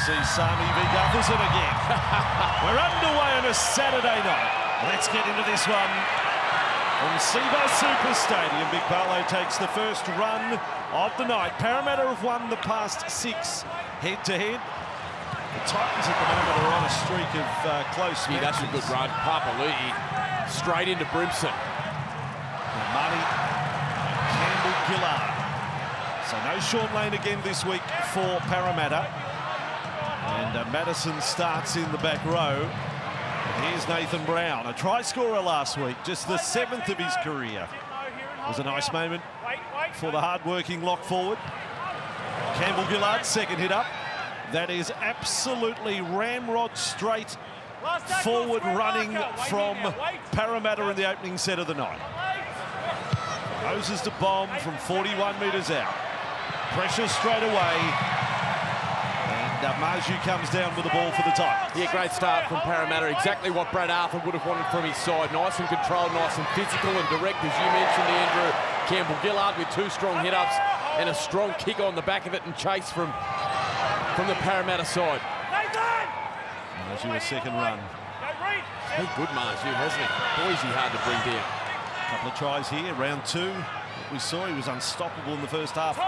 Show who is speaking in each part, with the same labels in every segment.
Speaker 1: see Sami v Gutherson again. We're underway on a Saturday night. Let's get into this one. From Seabar Super Stadium, Big Barlow takes the first run of the night. Parramatta have won the past 6 head-to-head. The Titans at the moment are on a streak of close matches.
Speaker 2: That's a good run. Papali'i straight into Brimson.
Speaker 1: Marty Campbell-Gillard. So no Sean Lane again this week for Parramatta. And Madison starts in the back row. And here's Nathan Brown, a try scorer last week, just the 7th of his career. It was a nice moment for the hard-working lock forward. Campbell-Gillard, second hit up. That is absolutely ramrod straight forward running from Parramatta in the opening set of the night. Moses to bomb from 41 metres out. Pressure straight away. And Marju comes down with the ball for the Titans.
Speaker 2: Yeah, great start from Parramatta. Exactly what Brad Arthur would have wanted from his side. Nice and controlled, nice and physical and direct, as you mentioned, Andrew. Campbell-Gillard with 2 strong hit-ups and a strong kick on the back of it and chase from the Parramatta side.
Speaker 1: Marju, a second run.
Speaker 2: He's been good, Marju, hasn't he? Boy, is he hard to bring down.
Speaker 1: Couple of tries here, round 2. What we saw, he was unstoppable in the first half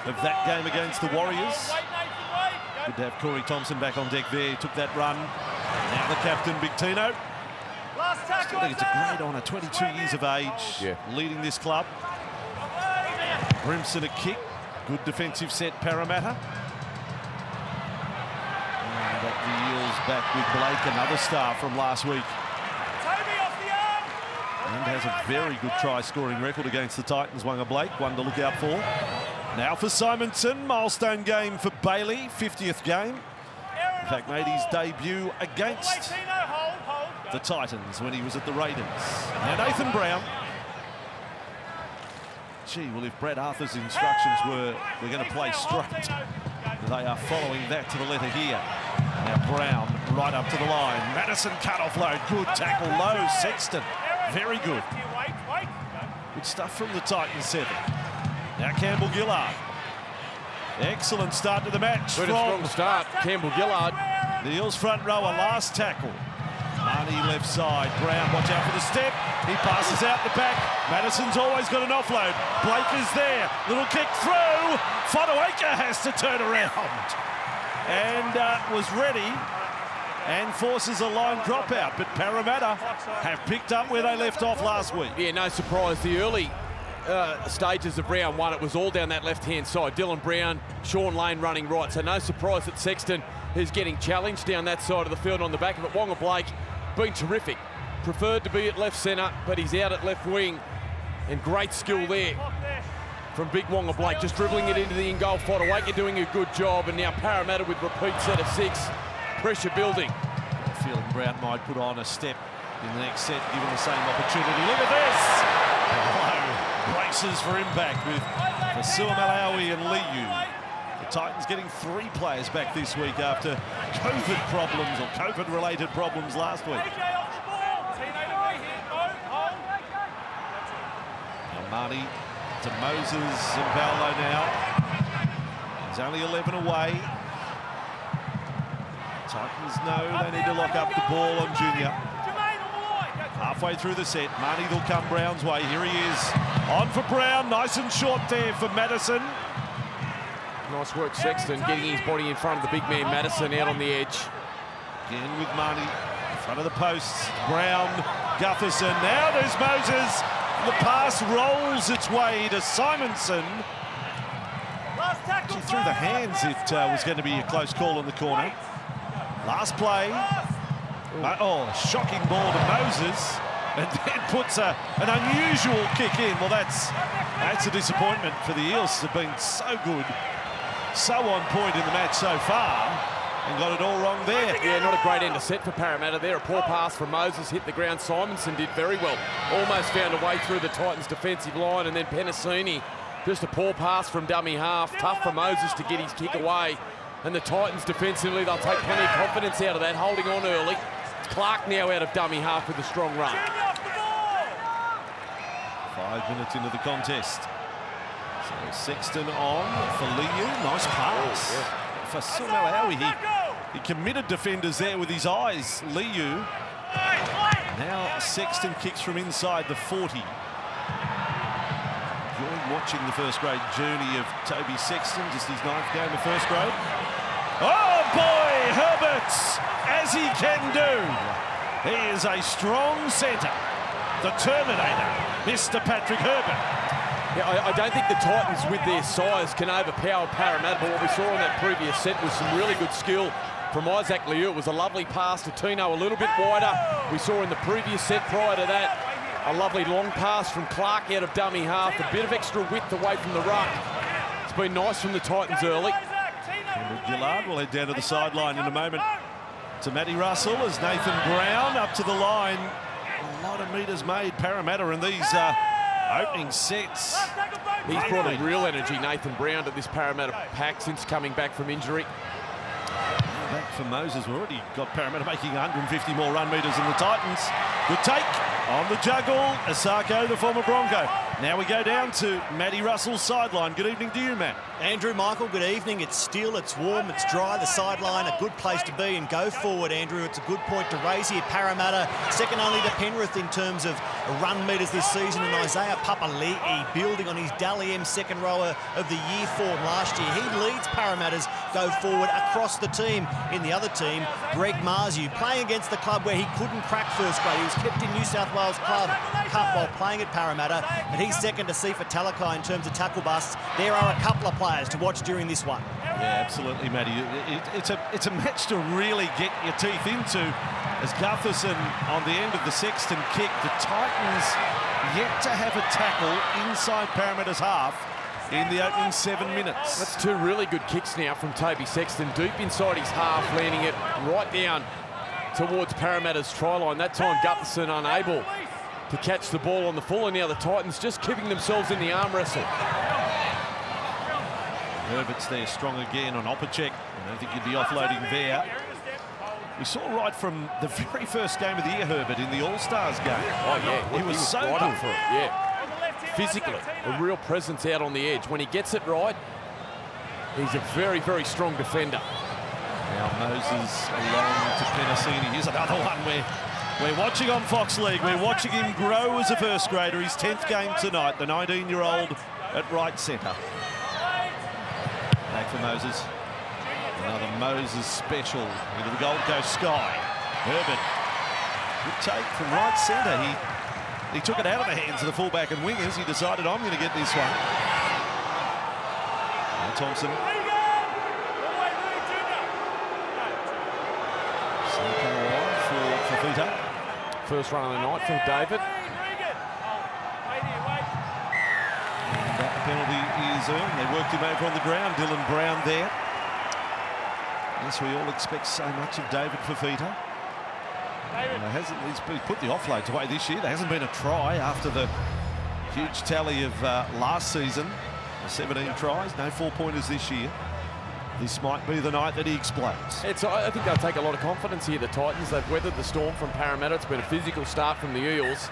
Speaker 1: of that game against the Warriors. Good to have Corey Thompson back on deck there. He took that run. Now the captain, Big Tino. Still think it's a great honour, 22 years of age, leading this club. Brimson a kick. Good defensive set, Parramatta. And the Eels back with Blake, another star from last week. And has a very good try-scoring record against the Titans. Wanga Blake, one to look out for. Now for Simonson, milestone game for Bailey, 50th game. In fact, made his debut against the Titans when he was at the Raiders. Now Nathan Brown. Gee, well, if Brad Arthur's instructions were we're going to play straight, they are following that to the letter here. Now Brown right up to the line. Madison cut off low, good tackle low. Sexton, very good. Good stuff from the Titans 7. Now Campbell-Gillard. Excellent start to the match.
Speaker 2: Very strong start, Campbell-Gillard.
Speaker 1: The Eels front rower, last tackle. Marnie left side. Brown, watch out for the step. He passes out the back. Madison's always got an offload. Blake is there. Little kick through. Fodawaker has to turn around. And was ready and forces a line dropout. But Parramatta have picked up where they left off last week.
Speaker 2: Yeah, no surprise. The early stages of round 1, it was all down that left-hand side. Dylan Brown, Sean Lane running right. So no surprise that Sexton is getting challenged down that side of the field on the back of it. Wanga Blake been terrific. Preferred to be at left centre, but he's out at left wing. And great skill there from big Wanga Blake, just dribbling it into the in-goal. Fodawaker doing a good job, and now Parramatta with repeat set of 6. Pressure building.
Speaker 1: Feeling Brown might put on a step in the next set, given the same opportunity. Look at this! Braces for impact with Fasua Malawi and Liu. The Titans getting 3 players back this week after COVID problems or COVID-related problems last week. Now Marty to Moses and Paolo now. He's only 11 away. Titans know they need to lock up the ball on Junior. Halfway through the set, Marnie will come Brown's way. Here he is. On for Brown, nice and short there for Madison.
Speaker 2: Nice work, Sexton, getting his body in front of the big man, Madison, out on the edge.
Speaker 1: Again with Marnie in front of the posts. Brown, Gutherson. Now there's Moses. The pass rolls its way to Simonson. Through the hands, it was going to be a close call in the corner. Last play. Oh, shocking ball to Moses. And then puts an unusual kick in. Well, that's a disappointment for the Eels. They've been so good, so on point in the match so far, and got it all wrong there.
Speaker 2: Yeah, not a great end of set for Parramatta there. A poor pass from Moses, hit the ground. Simonson did very well. Almost found a way through the Titans' defensive line, and then Penasini, just a poor pass from dummy half. Tough for Moses to get his kick away. And the Titans defensively, they'll take plenty of confidence out of that, holding on early. Clark now out of dummy half with a strong run.
Speaker 1: 5 minutes into the contest. So Sexton on for Liu. Nice pass. For Sumo Howie. He He committed defenders there with his eyes, Liu. Now Sexton kicks from inside the 40. Enjoying watching the first grade journey of Toby Sexton, just his 9th game of first grade. Oh boy, Herberts, as he can do. He is a strong centre. The Terminator, Mr. Patrick Herbert.
Speaker 2: Yeah, I don't think the Titans, with their size, can overpower Parramatta, but what we saw in that previous set was some really good skill from Isaac Liu. It was a lovely pass to Tino, a little bit wider. We saw in the previous set prior to that a lovely long pass from Clark out of dummy half, a bit of extra width away from the ruck. It's been nice from the Titans early.
Speaker 1: Gillard will head down to the sideline in a moment to Matty Russell as Nathan Brown up to the line. A lot of metres made, Parramatta, in these opening sets.
Speaker 2: He's brought a real energy, Nathan Brown, to this Parramatta pack since coming back from injury.
Speaker 1: Back for Moses. We've already got Parramatta making 150 more run metres than the Titans. Good take on the juggle. Asako, the former Bronco. Now we go down to Matty Russell's sideline. Good evening to you, Matt.
Speaker 3: Andrew, Michael, good evening. It's still, it's warm, it's dry. The sideline, a good place to be. And go forward, Andrew. It's a good point to raise here. Parramatta, second only to Penrith in terms of run metres this season. And Isaiah Papali'i building on his Dally M second rower of the year form last year. He leads Parramatta's go forward across the team. In the other team, Greg Marzu, playing against the club where he couldn't crack first grade. He was kept in New South Wales Club Cup while playing at Parramatta. And he's second to Sifa Talakai in terms of tackle busts. There are a couple of players to watch during this one.
Speaker 1: Yeah, absolutely, Matty. It's a match to really get your teeth into. As Gutherson on the end of the Sexton kick, the Titans yet to have a tackle inside Parramatta's half in the opening 7 minutes.
Speaker 2: That's two really good kicks now from Toby Sexton, deep inside his half, landing it right down towards Parramatta's try line. That time Gutherson unable to catch the ball on the full, and now the Titans just keeping themselves in the arm wrestle.
Speaker 1: Herbert's there strong again on Opacek. I don't think you'd be offloading there. We saw right from the very first game of the year, Herbert, in the All-Stars game.
Speaker 2: Oh, yeah.
Speaker 1: He was so
Speaker 2: right
Speaker 1: good.
Speaker 2: up for it, yeah. Physically, a real presence out on the edge. When he gets it right, he's a very, very strong defender.
Speaker 1: Now Moses along to Penasini. Here's another one where we're watching on Fox League. We're watching him grow as a first grader. His 10th game tonight, the 19-year-old at right centre. Back for Moses. Another Moses special into the Gold Coast sky. Herbert, good take from right centre. He took it out of the hands of the fullback and wingers. He decided, I'm going to get this one. Now Thompson. For Vita.
Speaker 2: First run of the night for David.
Speaker 1: And that penalty is earned. They worked him over on the ground. Dylan Brown there. Yes, we all expect so much of David Fafita. He's put the offloads away this year. There hasn't been a try after the huge tally of last season. 17 tries, no 4-pointers this year. This might be the night that he explodes.
Speaker 2: I think they'll take a lot of confidence here, the Titans. They've weathered the storm from Parramatta. It's been a physical start from the Eels.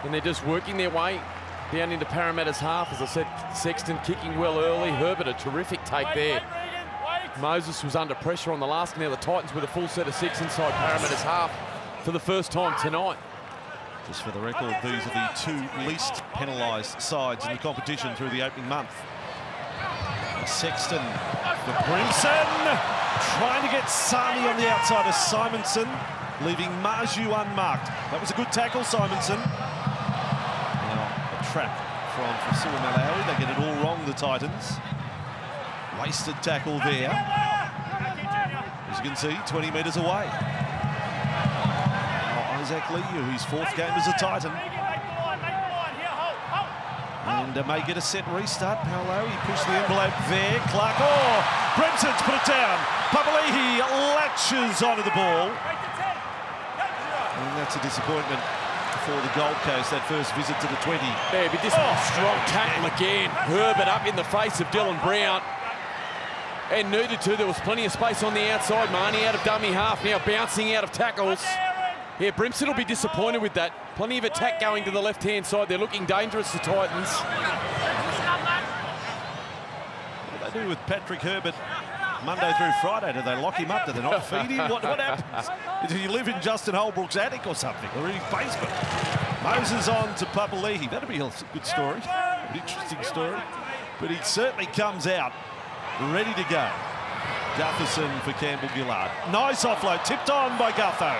Speaker 2: And they're just working their way down into Parramatta's half. As I said, Sexton kicking well early. Herbert, a terrific take there. Moses was under pressure on the last. Now the Titans with a full set of 6 inside Parramatta's half for the first time tonight.
Speaker 1: Just for the record, these are the 2 least penalised sides in the competition through the opening month. Sexton for Brimson, trying to get Sani on the outside of Simonson, leaving Marju unmarked. That was a good tackle, Simonson. Now a trap from Fasil Malawi. They get it all wrong, the Titans. Wasted tackle there. As you can see, 20 metres away. Now Isaac Liu, his 4th game as a Titan. And may get a set restart. Paolo, he pushed the envelope there. Clark, Brimson's put it down. Papali'i latches onto the ball. And that's a disappointment for the Gold Coast, that first visit to the 20.
Speaker 2: There, but this strong tackle again. Herbert up in the face of Dylan Brown. And needed to. There was plenty of space on the outside. Marnie out of dummy half, now bouncing out of tackles. Yeah, Brimson will be disappointed with that. Plenty of attack going to the left-hand side. They're looking dangerous, the Titans.
Speaker 1: What they do with Patrick Herbert Monday through Friday? Do they lock him up? Do they not feed him? What happens? Do you live in Justin Holbrook's attic or something, or in his basement? Moses on to Papali'i. That'd be a good story, an interesting story. But he certainly comes out ready to go. Gutherson for Campbell-Gillard. Nice offload, tipped on by Gutho.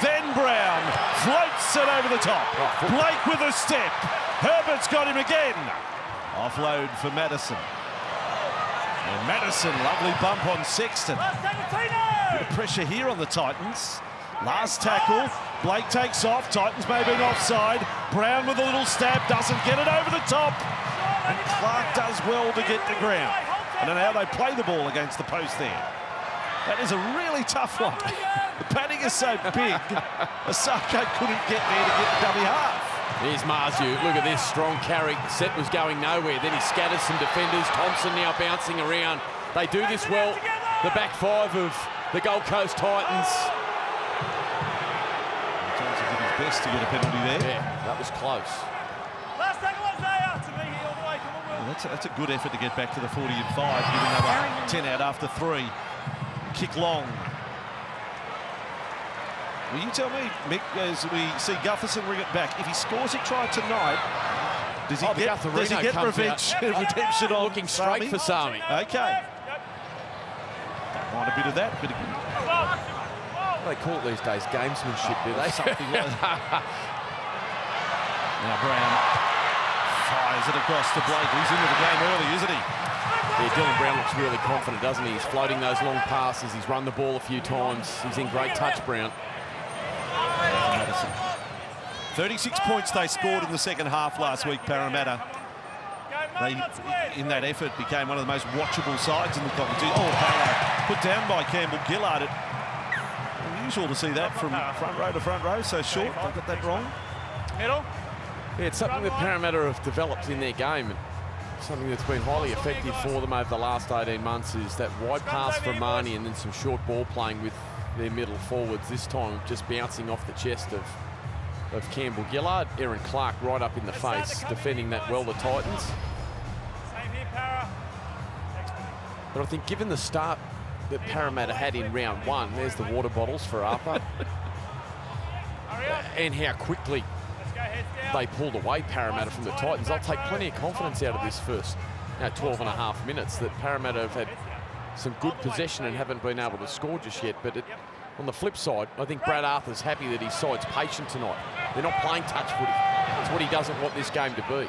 Speaker 1: Then Brown floats it over the top. Blake with a step. Herbert's got him again. Offload for Madison. And Madison, lovely bump on Sexton. Bit of pressure here on the Titans. Last tackle. Blake takes off. Titans may be offside. Brown with a little stab, doesn't get it over the top. And Clark does well to get the ground. I don't know how they play the ball against the post there. That is a really tough one. The padding is so big, Osako couldn't get there to get the dummy half.
Speaker 2: Here's Marzu. Look at this strong carry. Set was going nowhere. Then he scatters some defenders. Thompson now bouncing around. They do this well. The back five of the Gold Coast Titans.
Speaker 1: Johnson did his best to get a penalty there.
Speaker 2: Yeah, that was close.
Speaker 4: Last tackle was there. To me, all the way. Come on, Will.
Speaker 1: That's a good effort to get back to the 40 and 5, giving another 10 out after 3. Kick long. Will you tell me, Mick, as we see Gutherson ring it back, if he scores a try tonight, does he get revenge, redemption on
Speaker 2: looking straight
Speaker 1: Sami?
Speaker 2: for Sami?
Speaker 1: Okay. Don't mind a bit of that.
Speaker 2: They call it these days gamesmanship, do they?
Speaker 1: Something like that. Now Brown fires it across to Blake. He's into the game early, isn't he?
Speaker 2: Yeah, Dylan Brown looks really confident, doesn't he? He's floating those long passes. He's run the ball a few times. He's in great touch, Brown.
Speaker 1: 36 points they scored in the second half last week, Parramatta. They, in that effort, became one of the most watchable sides in the competition. Oh, Parramatta put down by Campbell-Gillard. Unusual to see that from front row to front row, so short. I got that wrong.
Speaker 4: Middle.
Speaker 2: Yeah, it's something that Parramatta have developed in their game. And something that's been highly effective for them over the last 18 months is that wide pass from Marnie and then some short ball playing with their middle forwards. This time just bouncing off the chest of Campbell-Gillard. Aaron Clark right up in the face, defending that well, the Titans.
Speaker 4: Same here, Para.
Speaker 2: But I think given the start that Parramatta had in round 1, there's the water bottles for Arpa. And how quickly they pulled away Parramatta from the Titans. I'll take plenty of confidence out of this first 12 and a half minutes that Parramatta have had some good possession and haven't been able to score just yet. But on the flip side, I think Brad Arthur's happy that his side's patient tonight. They're not playing touch footy. That's what he doesn't want this game to be.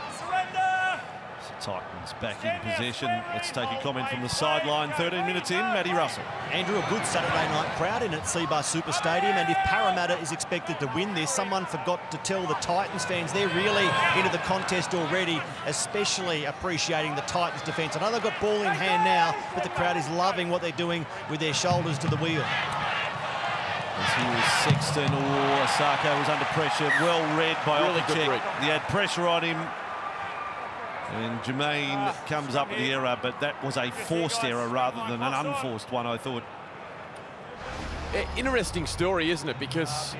Speaker 1: Titans back in possession. Let's take a comment from the sideline. 13 minutes in, Matty Russell.
Speaker 3: Andrew, a good Saturday night crowd in at Seabar Super Stadium, and if Parramatta is expected to win this, someone forgot to tell the Titans fans they're really into the contest already, especially appreciating the Titans' defence. I know they've got ball in hand now, but the crowd is loving what they're doing with their shoulders to the wheel.
Speaker 1: As he was Sexton, Osako was under pressure, well read by
Speaker 2: Really good
Speaker 1: Opacek.
Speaker 2: read.
Speaker 1: He had pressure on him. And Jermaine comes up with the error, but that was a forced error rather than an unforced one, I thought.
Speaker 2: Interesting story, isn't it? Because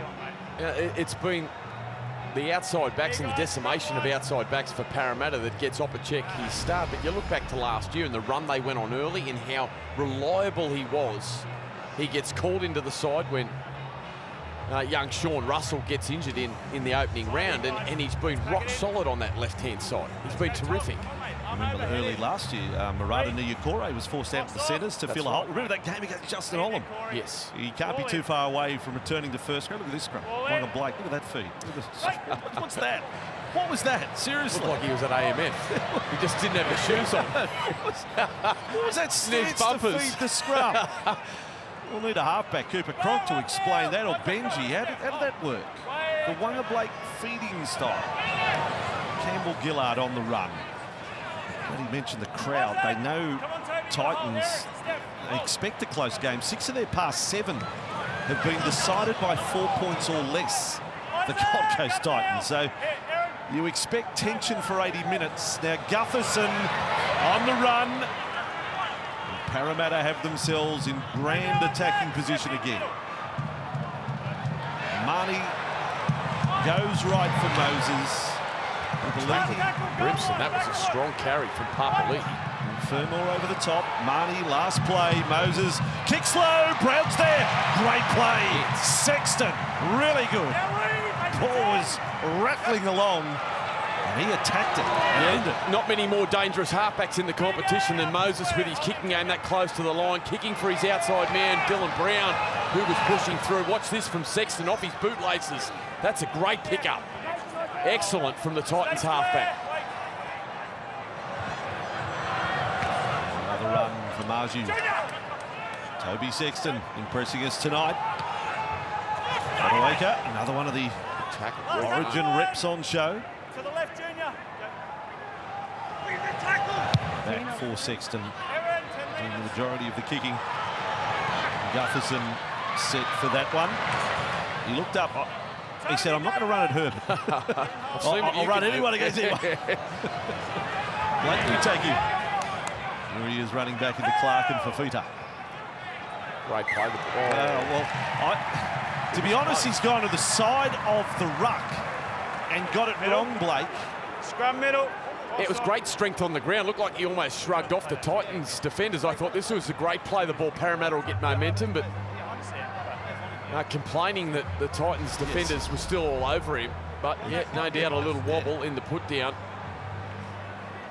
Speaker 2: it's been the outside backs and the decimation of outside backs for Parramatta that gets Opacek his start. But you look back to last year and the run they went on early and how reliable he was. He gets called into the side when young Sean Russell gets injured in the opening round, and he's been rock solid on that left-hand side. He's been terrific.
Speaker 1: I remember early last year, Murata Niukore was forced out to the centres to fill a hole. Remember that game against Justin Olam?
Speaker 2: Yes.
Speaker 1: He can't be too far away from returning to first grade. Look at this scrum. Michael Blake, look at that feed. Look at this. What's that? What was that? Seriously?
Speaker 2: Looked like he was at AMF. He just didn't have the shoes on.
Speaker 1: What was that stance to feed the scrum? We'll need a halfback, Cooper Cronk, to explain that, or Benji. How did that work? The Wonga Blake feeding style. Campbell-Gillard on the run. When he mentioned the crowd, they know Titans, they expect a close game. 6 of their past 7 have been decided by 4 points or less, the Gold Coast Titans. So you expect tension for 80 minutes. Now Gutherson on the run. Parramatta have themselves in grand attacking position again. Marnie goes right for Moses.
Speaker 2: Brimson, that was a strong carry from Papali'i.
Speaker 1: Fermor over the top. Marnie, last play. Moses kicks low. Brown's there. Great play. Sexton, really good. Ball was rattling along, and he attacked it.
Speaker 2: Yeah, not many more dangerous halfbacks in the competition than Moses with his kicking game that close to the line, kicking for his outside man, Dylan Brown, who was pushing through. Watch this from Sexton off his bootlaces. That's a great pickup. Excellent from the Titans halfback.
Speaker 1: Another run for Marju. Toby Sexton impressing us tonight. Adelaika, another one of the Origin reps on show.
Speaker 4: To the left, Junior.
Speaker 1: Back for Sexton, doing the majority of the kicking. Gutherson set for that one. He looked up. He said, "I'm not going to run at Herbert. I'll run anyone against anyone." Blake, you take him. Here he is running back into Clark and Fafita.
Speaker 2: Great play.
Speaker 1: To be honest, he's gone to the side of the ruck and got it wrong, Blake.
Speaker 4: Scrum middle.
Speaker 2: It was great strength on the ground. Looked like he almost shrugged off the Titans defenders. I thought this was a great play. The ball, Parramatta will get momentum, but complaining that the Titans defenders were still all over him. But yeah, no doubt a little wobble in the put down.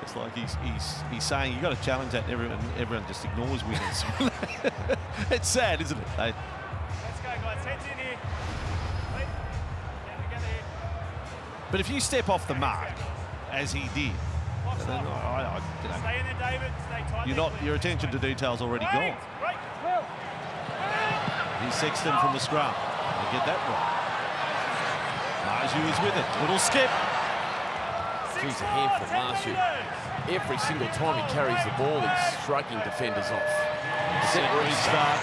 Speaker 1: It's like he's saying you got to challenge that. Everyone just ignores winners. It's sad, isn't it?
Speaker 4: Let's go, guys. Heads in here. Together here.
Speaker 1: But if you step off the mark, as he did, then
Speaker 4: Stay in there, David. Stay tight.
Speaker 1: your attention to detail's already gone.
Speaker 4: Great.
Speaker 1: Here's Sexton from the scrum. They get that right. Marju is with it. Little skip.
Speaker 2: He's a handful, Marju. Every single time he carries the ball, he's shrugging defenders off.
Speaker 1: Set restart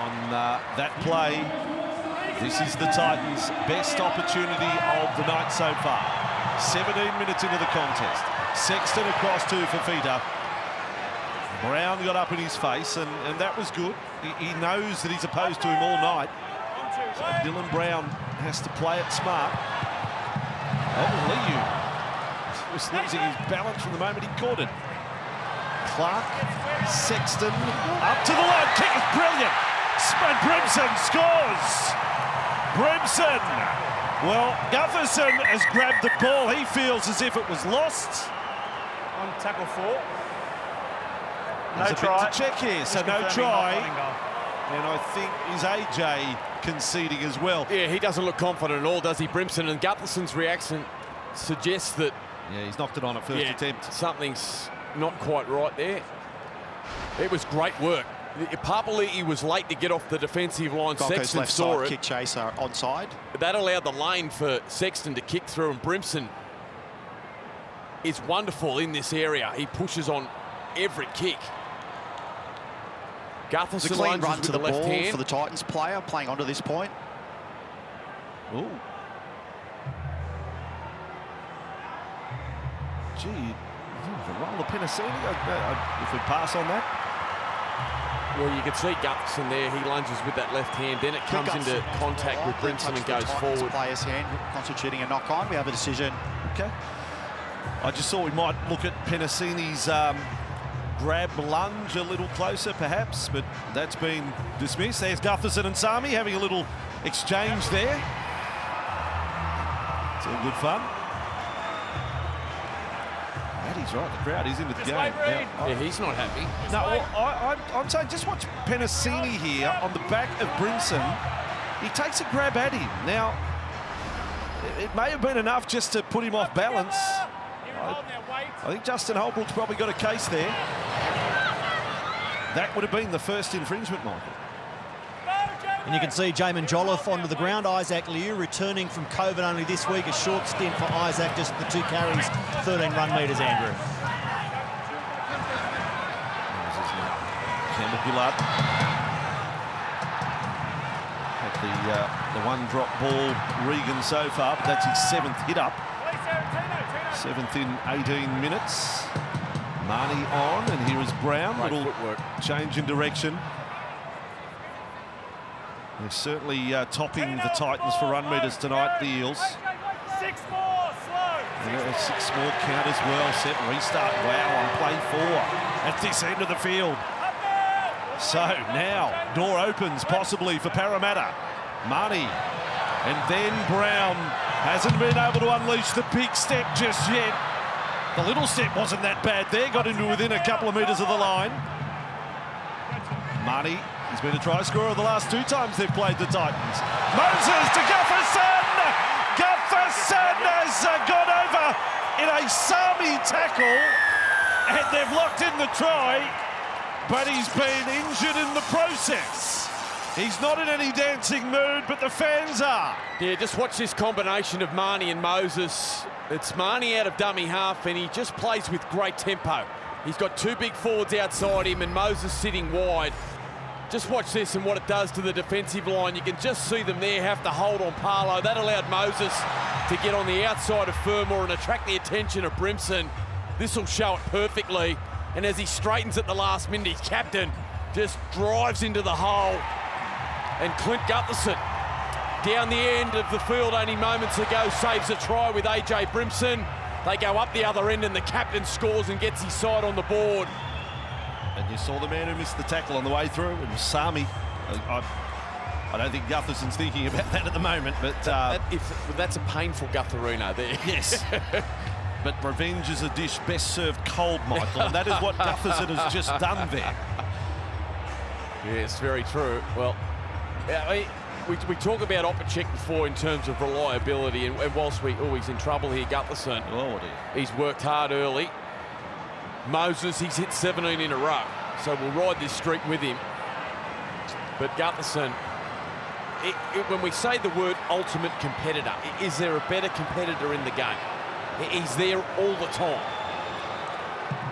Speaker 1: on that play. This is the Titans' best opportunity of the night so far. 17 minutes into the contest. Sexton across to Fafita. Brown got up in his face, and that was good. He knows that he's opposed to him all night. So Dylan Brown has to play it smart. Liu was losing his balance from the moment he caught it. Clark, Sexton, up to the line. Kick is brilliant. And Brimson scores. Brimson. Well, Gutherson has grabbed the ball. He feels as if it was lost.
Speaker 4: On tackle 4.
Speaker 1: There's a
Speaker 4: try.
Speaker 1: bit to check here, so no try. And I think is AJ conceding as well.
Speaker 2: Yeah, he doesn't look confident at all, does he, Brimson? And Gutherson's reaction suggests that...
Speaker 1: Yeah, he's knocked it on at first attempt.
Speaker 2: Something's not quite right there. It was great work. Papali'i was late to get off the defensive line. Sexton
Speaker 5: left
Speaker 2: saw
Speaker 5: side
Speaker 2: it.
Speaker 5: Kick chaser onside.
Speaker 2: That allowed the lane for Sexton to kick through, and Brimson is wonderful in this area. He pushes on every kick.
Speaker 5: It's a
Speaker 2: Gutherson
Speaker 5: clean
Speaker 2: lunges
Speaker 5: run
Speaker 2: with
Speaker 5: to
Speaker 2: the
Speaker 5: the
Speaker 2: left
Speaker 5: ball
Speaker 2: hand.
Speaker 5: for the Titans player playing onto this point.
Speaker 1: Ooh. Gee, the roll of Penasini. If we pass on that.
Speaker 2: Well, you can see Gutherson there. He lunges with that left hand. Then it comes into contact with Brimson and goes forward.
Speaker 5: Player's hand constituting a knock on. We have a decision.
Speaker 1: Okay. I just thought we might look at Penasini's grab lunge a little closer, perhaps, but that's been dismissed. There's Gutherson and Sami having a little exchange there. It's all good fun. Maddie's right, the crowd is into the game.
Speaker 2: Yeah, he's not happy.
Speaker 1: No, I'm saying just watch Penasini here on the back of Brimson. He takes a grab at him. Now, it may have been enough just to put him off balance. I think Justin Holbrook's probably got a case there. That would have been the first infringement, Michael.
Speaker 3: And you can see Jamin Jolliffe onto the ground. Isaac Liu returning from COVID only this week. A short stint for Isaac, just the 2 carries, 13 run metres, Andrew.
Speaker 1: Campbell Gillard had the one drop ball, Regan so far, but that's his 7th hit up. 7th in 18 minutes. Marnie on, and here is Brown.
Speaker 2: Great
Speaker 1: little
Speaker 2: footwork.
Speaker 1: change in direction. They're certainly topping the Titans for run meters tonight, the Eels.
Speaker 4: 6 more, slow.
Speaker 1: And 6 more count as well. Set restart. Wow, on play 4. at this end of the field. So now, door opens possibly for Parramatta. Marnie, and then Brown hasn't been able to unleash the big step just yet. The little step wasn't that bad there, got into within a couple of metres of the line. Marnie, he's been a try scorer the last 2 times they've played the Titans. Moses to Gufferson! Gufferson has gone over in a Sami tackle, and they've locked in the try, but he's been injured in the process. He's not in any dancing mood, but the fans are.
Speaker 2: Yeah, just watch this combination of Marnie and Moses. It's Marnie out of dummy half, and he just plays with great tempo. He's got 2 big forwards outside him, and Moses sitting wide. Just watch this and what it does to the defensive line. You can just see them there have to hold on Parlo. That allowed Moses to get on the outside of Fermor and attract the attention of Brimson. This will show it perfectly. And as he straightens at the last minute, his captain just drives into the hole. And Clint Gutherson, down the end of the field only moments ago, saves a try with AJ Brimson. They go up the other end and the captain scores and gets his side on the board.
Speaker 1: And you saw the man who missed the tackle on the way through. It was Sami. I don't think Gutherson's thinking about that at the moment, but...
Speaker 2: that's a painful Gutherino there.
Speaker 1: Yes. But revenge is a dish best served cold, Michael, and that is what Gutherson has just done there.
Speaker 2: Yes, very true. Well, I mean, we talk about Opacek before in terms of reliability, and whilst he's in trouble here, Gutherson, he's worked hard early. Moses, he's hit 17 in a row, so we'll ride this streak with him. But Gutherson, when we say the word ultimate competitor, is there a better competitor in the game? He's there all the time.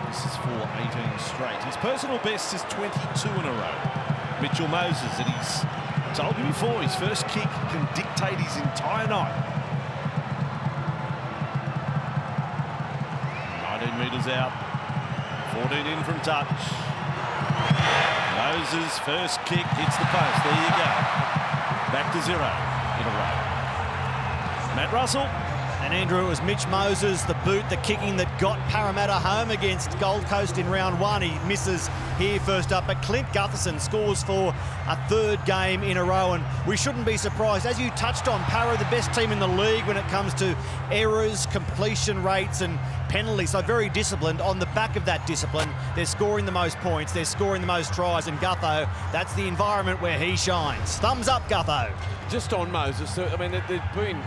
Speaker 1: This is for 18 straight. His personal best is 22 in a row. Mitchell Moses, and he's told you before, his first kick can dictate his entire night. 19 metres out. 14 in from touch. Moses' first kick hits the post. There you go. Back to 0 in a row. Matt Russell.
Speaker 3: And Andrew, it was Mitch Moses, the boot, the kicking that got Parramatta home against Gold Coast in round 1. He misses here first up, but Clint Gutherson scores for a 3rd game in a row, and we shouldn't be surprised. As you touched on, Parra, the best team in the league when it comes to errors, completion rates and penalties, so very disciplined. On the back of that discipline, they're scoring the most points, they're scoring the most tries, and Gutho, that's the environment where he shines. Thumbs up, Gutho.
Speaker 2: Just on Moses, I mean, there's been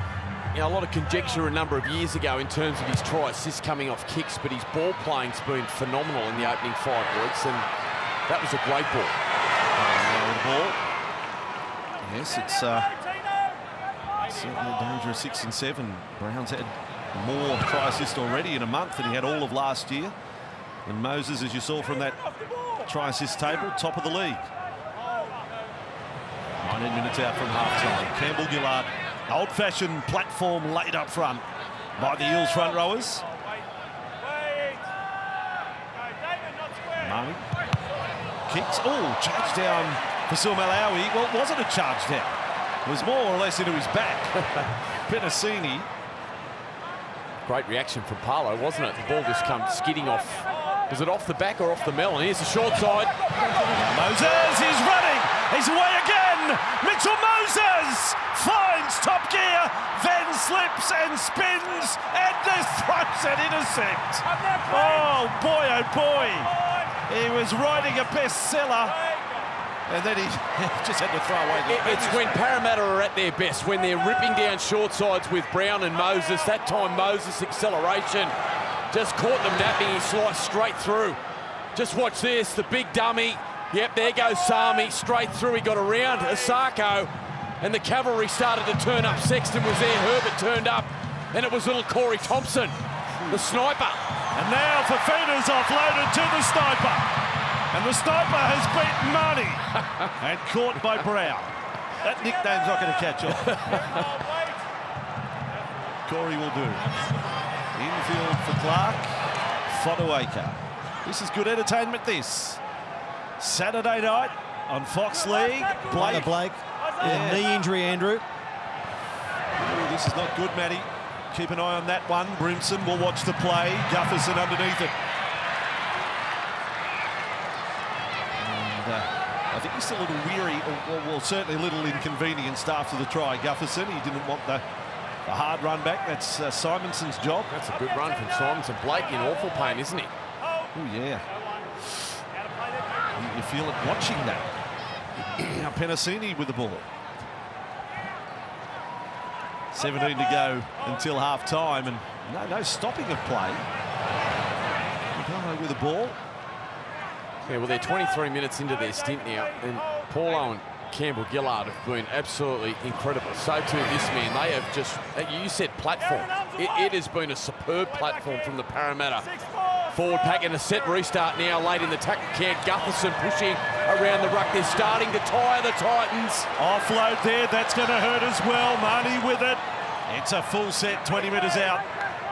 Speaker 2: a lot of conjecture a number of years ago in terms of his try assists coming off kicks, but his ball playing's been phenomenal in the opening 5 weeks, and that was a great ball.
Speaker 1: Yes, it's certainly a dangerous 6 and 7. Brown's had more try assists already in a month than he had all of last year. And Moses, as you saw from that try assist table, top of the league. 19 minutes out from half-time. Campbell Gillard, old-fashioned platform laid up front by the Eels front rowers. Marnie kicks. Oh, charge down for Malawi. Well, it wasn't a charge down. It was more or less into his back. Penasini.
Speaker 2: Great reaction from Parlo, wasn't it? The ball just comes skidding off. Was it off the back or off the melon? Here's the short side.
Speaker 1: Moses is running. He's away again. Mitchell Moses finds top gear, then slips and spins and this throws an intercept. Oh boy, oh boy. He was writing a bestseller. And then he just had to throw away.
Speaker 2: It's when Parramatta are at their best, when they're ripping down short sides with Brown and Moses. That time Moses' acceleration just caught them napping. He sliced straight through. Just watch this, the big dummy. Yep, there goes Sami, straight through. He got around Asako, and the cavalry started to turn up. Sexton was there, Herbert turned up, and it was little Corey Thompson, the sniper.
Speaker 1: And now Fafita's offloaded to the sniper. And the sniper has beaten Marnie and caught by Brown. That nickname's not going to catch on. Corey will do. Infield for Clark. Fodawaker. This is good entertainment, this. Saturday night on Fox League.
Speaker 3: Blake. Yeah. Knee injury, Andrew.
Speaker 1: Ooh, this is not good, Matty. Keep an eye on that one. Brimson will watch the play. Gufferson underneath it. think he's a little weary, or well, certainly a little inconvenienced after the try. Gutherson, he didn't want the hard run back. That's Simonson's job.
Speaker 2: That's a good run from Simonson. Blake in awful pain, isn't he?
Speaker 1: Oh, yeah. You feel it watching that. Now Penasini with the ball. 17 to go until half-time, and no stopping of play. With the ball.
Speaker 2: Yeah, well, they're 23 minutes into their stint now, and Paulo and Campbell Gillard have been absolutely incredible. So too this man. They have just, you said platform. It has been a superb platform from the Parramatta forward pack, and a set restart now late in the tackle count. Gutherson pushing around the ruck. They're starting to tire the Titans.
Speaker 1: Offload there, that's going to hurt as well. Marnie with it. It's a full set, 20 metres out.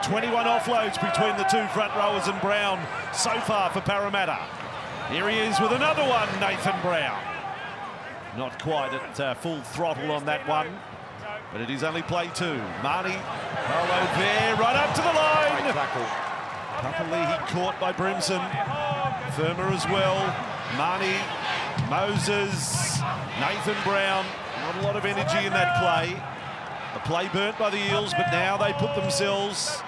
Speaker 1: 21 offloads between the two front rowers and Brown so far for Parramatta. Here he is with another one, Nathan Brown. Not quite at full throttle on that one, but it is only play 2. Marnie, followed there, right up to the line.
Speaker 2: Great tackle.
Speaker 1: Papali'i caught by Brimson. Firmer as well. Marnie, Moses, Nathan Brown. Not a lot of energy in that play. The play burnt by the Eels, but now they put themselves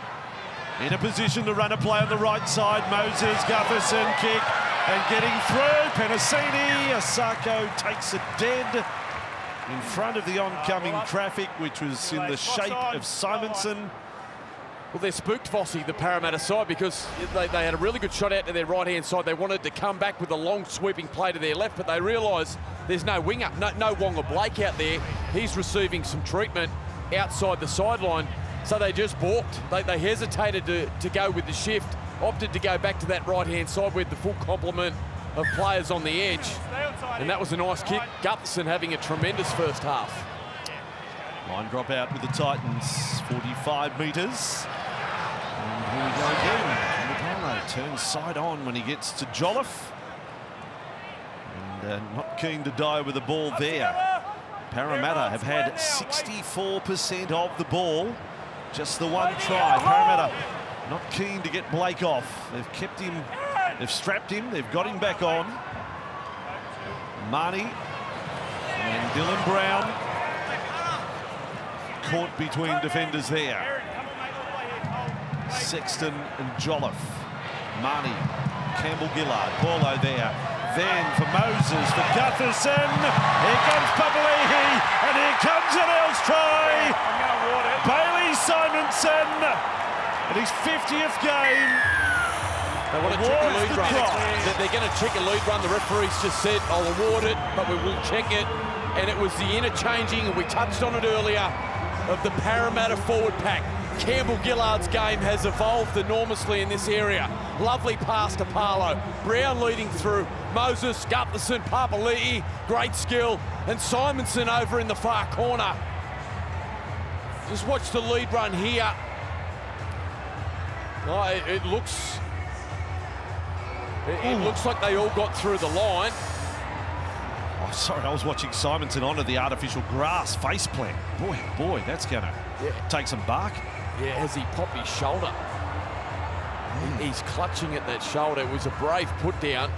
Speaker 1: in a position to run a play on the right side. Moses, Gutherson, kick, and getting through. Penasini, Asako takes it dead in front of the oncoming traffic, which was in the shape of Simonson.
Speaker 2: Well, they're spooked, Vossi, the Parramatta side, because they had a really good shot out to their right-hand side. They wanted to come back with a long sweeping play to their left, but they realised there's no winger, no Wonga Blake out there. He's receiving some treatment outside the sideline, so they just balked. They hesitated to go with the shift, opted to go back to that right-hand side with the full complement of players on the edge, and that was a nice kick. Gutherson having a tremendous first half.
Speaker 1: Line drop out with the Titans, 45 metres. And here we go again. Mapalo turns side on when he gets to Jolliffe. And not keen to die with the ball there. Parramatta have had 64% of the ball. Just the one try. Parramatta not keen to get Blake off. They've kept him, they've strapped him, they've got him back on. Marnie and Dylan Brown caught between defenders there. Sexton and Jolliffe. Marnie, Campbell Gillard, Paulo there. Then for Moses, for Gutherson. Here comes Papali'i, and here comes an Eels try. Bailey Simonson, in his 50th game.
Speaker 2: They want to check a lead run. They're going to check a lead run. The referee's just said, I'll award it, but we will check it. And it was the interchanging, and we touched on it earlier, of the Parramatta forward pack. Campbell Gillard's game has evolved enormously in this area. Lovely pass to Paulo. Brown leading through. Moses, Gutherson, Papali'i, great skill. And Simonson over in the far corner. Just watch the lead run here. Oh, it looks like they all got through the line.
Speaker 1: Oh, sorry, I was watching Simonson onto the artificial grass face plant. Boy, that's going to take some bark.
Speaker 2: Yeah, as he popped his shoulder. He's clutching at that shoulder. It was a brave put down.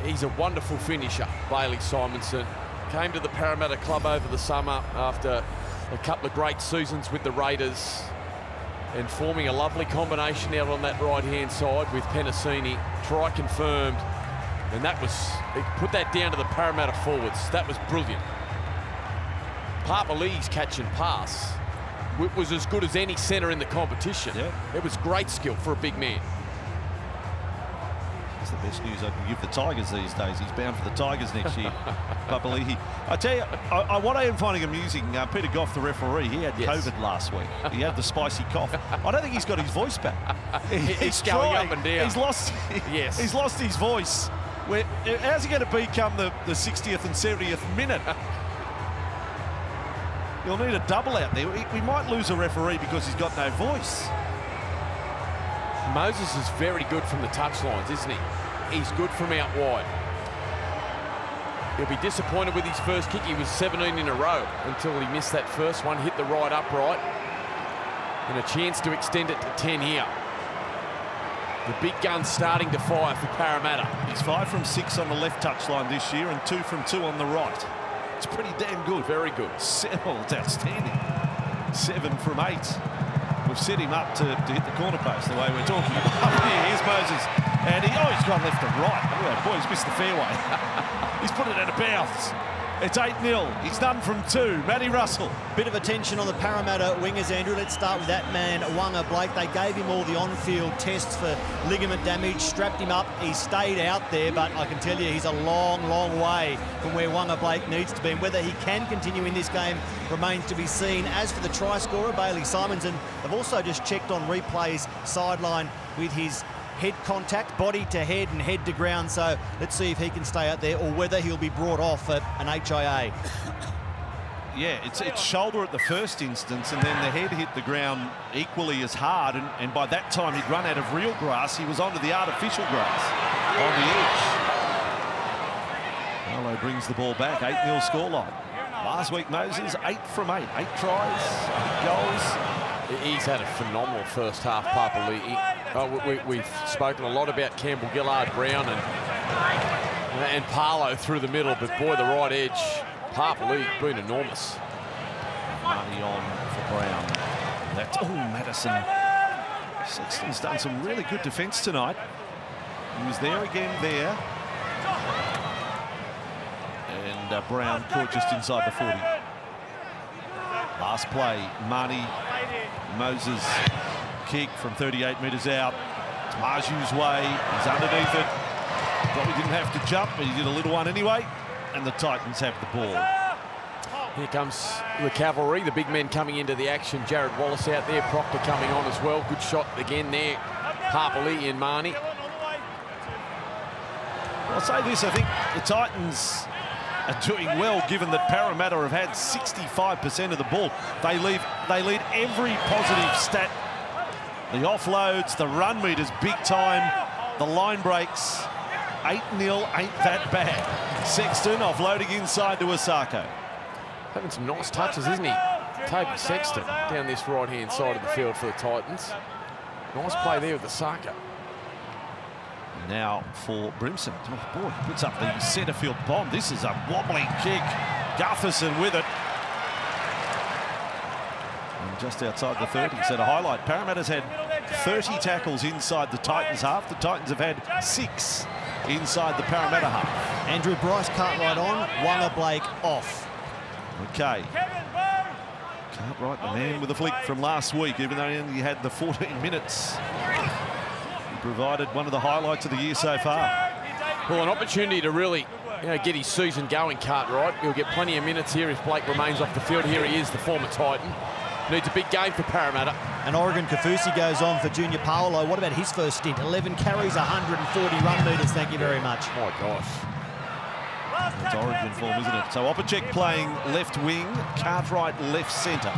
Speaker 2: He's a wonderful finisher, Bailey Simonson. Came to the Parramatta club over the summer after a couple of great seasons with the Raiders, and forming a lovely combination out on that right-hand side with Penasini. Try confirmed. And that was, he put that down to the Parramatta forwards. That was brilliant. Papali'i's catch and pass was as good as any centre in the competition.
Speaker 1: Yeah.
Speaker 2: It was great skill for a big man.
Speaker 1: That's the best news I can give the Tigers these days. He's bound for the Tigers next year. Papali'i. I tell you, what I am finding amusing, Peter Goff, the referee, he had COVID last week. He had the spicy cough. I don't think he's got his voice back.
Speaker 2: He's going up and down.
Speaker 1: He's lost his voice. How's he going to become the 60th and 70th minute? He'll need a double out there. We might lose a referee because he's got no voice.
Speaker 2: Moses is very good from the touchlines, isn't he? He's good from out wide. He'll be disappointed with his first kick. He was 17 in a row until he missed that first one, hit the right upright, and a chance to extend it to 10 here. The big gun's starting to fire for Parramatta.
Speaker 1: He's 5 from 6 on the left touchline this year and 2 from 2 on the right. It's pretty damn good.
Speaker 2: Very good.
Speaker 1: It's outstanding. 7 from 8. We've set him up to hit the corner post the way we're talking about. Here's Moses. And he's gone left and right. Oh, boy, he's missed the fairway. He's put it out of bounds. It's 8-0. He's done from 2. Matty Russell.
Speaker 3: Bit of attention on the Parramatta wingers, Andrew. Let's start with that man, Wanga Blake. They gave him all the on-field tests for ligament damage, strapped him up. He stayed out there, but I can tell you he's a long, long way from where Wanga Blake needs to be. And whether he can continue in this game remains to be seen. As for the try scorer, Bailey Simonson, they've also just checked on replays sideline with his head contact, body to head and head to ground. So let's see if he can stay out there or whether he'll be brought off at an HIA.
Speaker 1: Yeah, it's shoulder at the first instance, and then the head hit the ground equally as hard. And by that time, he'd run out of real grass. He was onto the artificial grass on the edge. Marlow brings the ball back. 8-0 scoreline. Last week, Moses, 8 from 8. 8 tries, 8 goals.
Speaker 2: He's had a phenomenal first half, Papali'i. We've spoken a lot about Campbell, Gillard, Brown and Parlow through the middle, but boy, the right edge, Papali'i been enormous.
Speaker 1: Money on for Brown. That's Madison. Sexton's done some really good defence tonight. He was there again there. And Brown caught just inside the 40. Last play, Marnie, Moses kick from 38 metres out. It's Marju's way. He's underneath it. Probably didn't have to jump, but he did a little one anyway. And the Titans have the ball.
Speaker 2: Here comes the cavalry, the big men coming into the action. Jared Wallace out there, Proctor coming on as well. Good shot again there. Papali'i and Marnie.
Speaker 1: I'll say this, I think the Titans are doing well, given that Parramatta have had 65% of the ball. They lead every positive stat. The offloads, the run meters, big time. The line breaks. 8-0 ain't that bad. Sexton offloading inside to Osako.
Speaker 2: Having some nice touches, isn't he? Toby Sexton down this right-hand side of the field for the Titans. Nice play there with the Osako.
Speaker 1: Now for Brimson. Oh boy, puts up the centre field bomb. This is a wobbling kick. Gutherson with it. And just outside the 30. So to highlight, Parramatta's had 30 tackles inside the Titans half. The Titans have had 6 inside the Parramatta half.
Speaker 3: Andrew Bryce Cartwright on, Wanga Blake off.
Speaker 1: Okay. Cartwright, the man with the flick from last week, even though he only had the 14 minutes. Provided one of the highlights of the year so far.
Speaker 2: Well, an opportunity to really get his season going, Cartwright. He'll get plenty of minutes here if Blake remains off the field. Here he is, the former Titan. Needs a big game for Parramatta.
Speaker 3: And Oregon Kafusi goes on for Junior Paolo. What about his first stint? 11 carries, 140 run meters. Thank you very much.
Speaker 2: My gosh.
Speaker 1: That's Origin form, isn't it? So Opacek playing left wing, Cartwright left centre.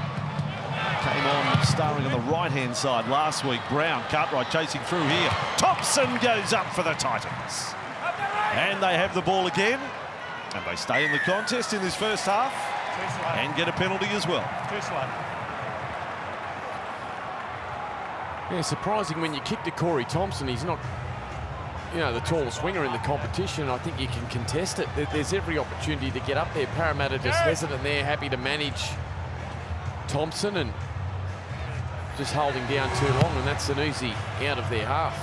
Speaker 1: Came on starring on the right-hand side last week. Brown, Cartwright chasing through here. Thompson goes up for the Titans. And they have the ball again. And they stay in the contest in this first half. And get a penalty as well.
Speaker 2: Yeah, surprising when you kick to Corey Thompson. He's not, the tallest winger in the competition. I think you can contest it. There's every opportunity to get up there. Parramatta just hesitant there, happy to manage Thompson and just holding down too long, and that's an easy out of their half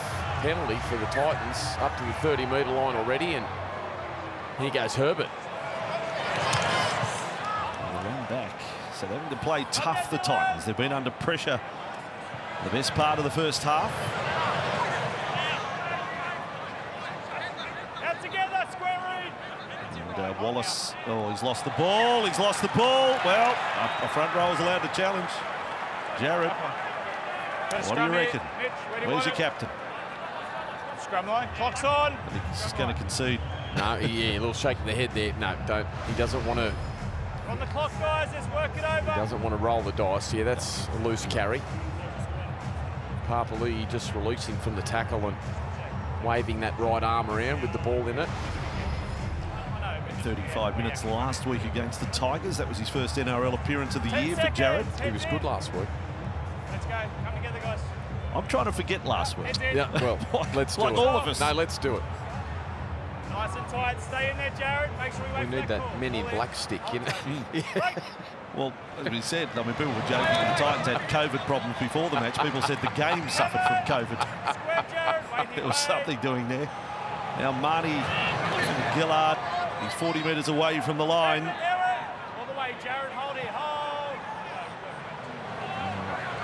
Speaker 2: penalty for the Titans up to the 30-metre line already. And here goes Herbert.
Speaker 1: The run back. So they're having to play tough, the Titans. They've been under pressure the best part of the first half. And Wallace, he's lost the ball. He's lost the ball. Well, a front row is allowed to challenge. Jared, what do you reckon? Where's your captain?
Speaker 4: Scrum line, clock's on.
Speaker 1: I think he's just going to concede.
Speaker 2: No, yeah, a little shake of the head there. No, don't. He doesn't want to.
Speaker 4: On the clock, guys. Let's work it over.
Speaker 2: He doesn't want to roll the dice. Yeah, that's a loose carry. Papali'i just releasing from the tackle and waving that right arm around with the ball in it.
Speaker 1: 35 minutes last week against the Tigers. That was his first NRL appearance of the year for Jared.
Speaker 2: He was good last week.
Speaker 4: Let's go. Come together, guys.
Speaker 1: I'm trying to forget last week.
Speaker 2: Yeah, well, let's do
Speaker 1: like
Speaker 2: it.
Speaker 1: all of us.
Speaker 2: No, let's do it.
Speaker 4: Nice and tight. Stay in there, Jared. Make sure we wait
Speaker 2: We need
Speaker 4: for
Speaker 2: that
Speaker 4: call.
Speaker 2: mini
Speaker 4: Ball in.
Speaker 2: black stick in.
Speaker 1: Well, as we said, I mean, people were joking that the Titans had COVID problems before the match. People said the game suffered from COVID.
Speaker 4: Square, Jared. Wait,
Speaker 1: There was something doing there. Now Marnie Gillard, he's 40 metres away from the line.
Speaker 4: All the way, Jared. Hold it. Hold.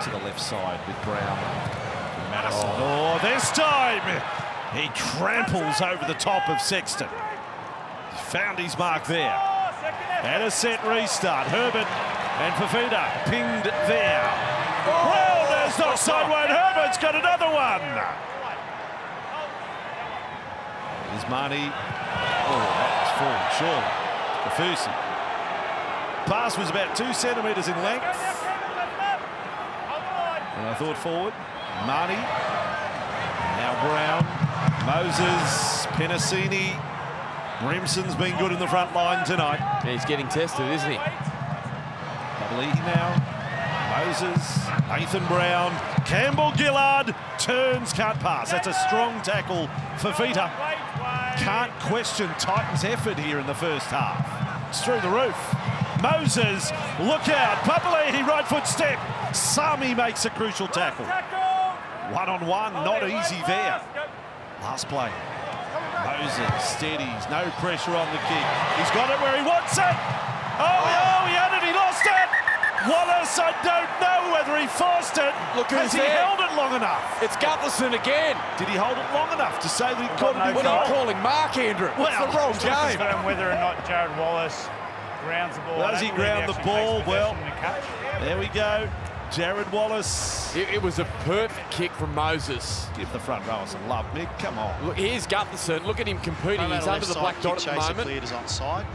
Speaker 1: To the left side with Brown. Madison. Oh, this time he tramples over the top of Sexton. Found his mark there.
Speaker 4: Oh, second effort.
Speaker 1: And a set restart. Herbert and Fafita pinged there. Brown has knocked sideway and Herbert's got another one. Here's Marnie. Oh, that's forward, surely. Kafusi. Pass was about 2 centimetres in length.
Speaker 4: Hold the line.
Speaker 1: And I thought forward. Marnie. Now Brown. Moses. Penasini. Rimson's been good in the front line tonight.
Speaker 2: Yeah, he's getting tested, isn't he?
Speaker 1: Double E now. Moses. Nathan Brown. Campbell Gillard. Turns, can't pass. That's a strong tackle for Vita. Can't question Titans' effort here in the first half. It's through the roof. Moses, look out. Papali'i, right foot step. Sami makes a crucial tackle. One-on-one, not easy there. Last play. Moses steadies, no pressure on the kick. He's got it where he wants it. Oh, he had it, he lost it. Wallace, I don't know whether he forced it.
Speaker 2: Look
Speaker 1: Has
Speaker 2: who's
Speaker 1: he
Speaker 2: there.
Speaker 1: held it long enough?
Speaker 2: It's Gutherson again.
Speaker 1: Did he hold it long enough to say that he caught it in
Speaker 2: What are you
Speaker 1: goal?
Speaker 2: calling Mark, Andrew? It's
Speaker 1: Well,
Speaker 2: the wrong game.
Speaker 4: Confirm whether or not Jared Wallace grounds the ball.
Speaker 1: Does he
Speaker 4: I don't believe
Speaker 1: ground the
Speaker 4: actually
Speaker 1: ball?
Speaker 4: takes
Speaker 1: Well,
Speaker 4: possession and catch.
Speaker 1: There we go. Jared Wallace.
Speaker 2: It was a perfect kick from Moses.
Speaker 1: Give the front row some love, Mick. Come on.
Speaker 2: Look, here's Gutherson. Look at him competing. He's under the black dot at the moment.
Speaker 5: Cleared is onside.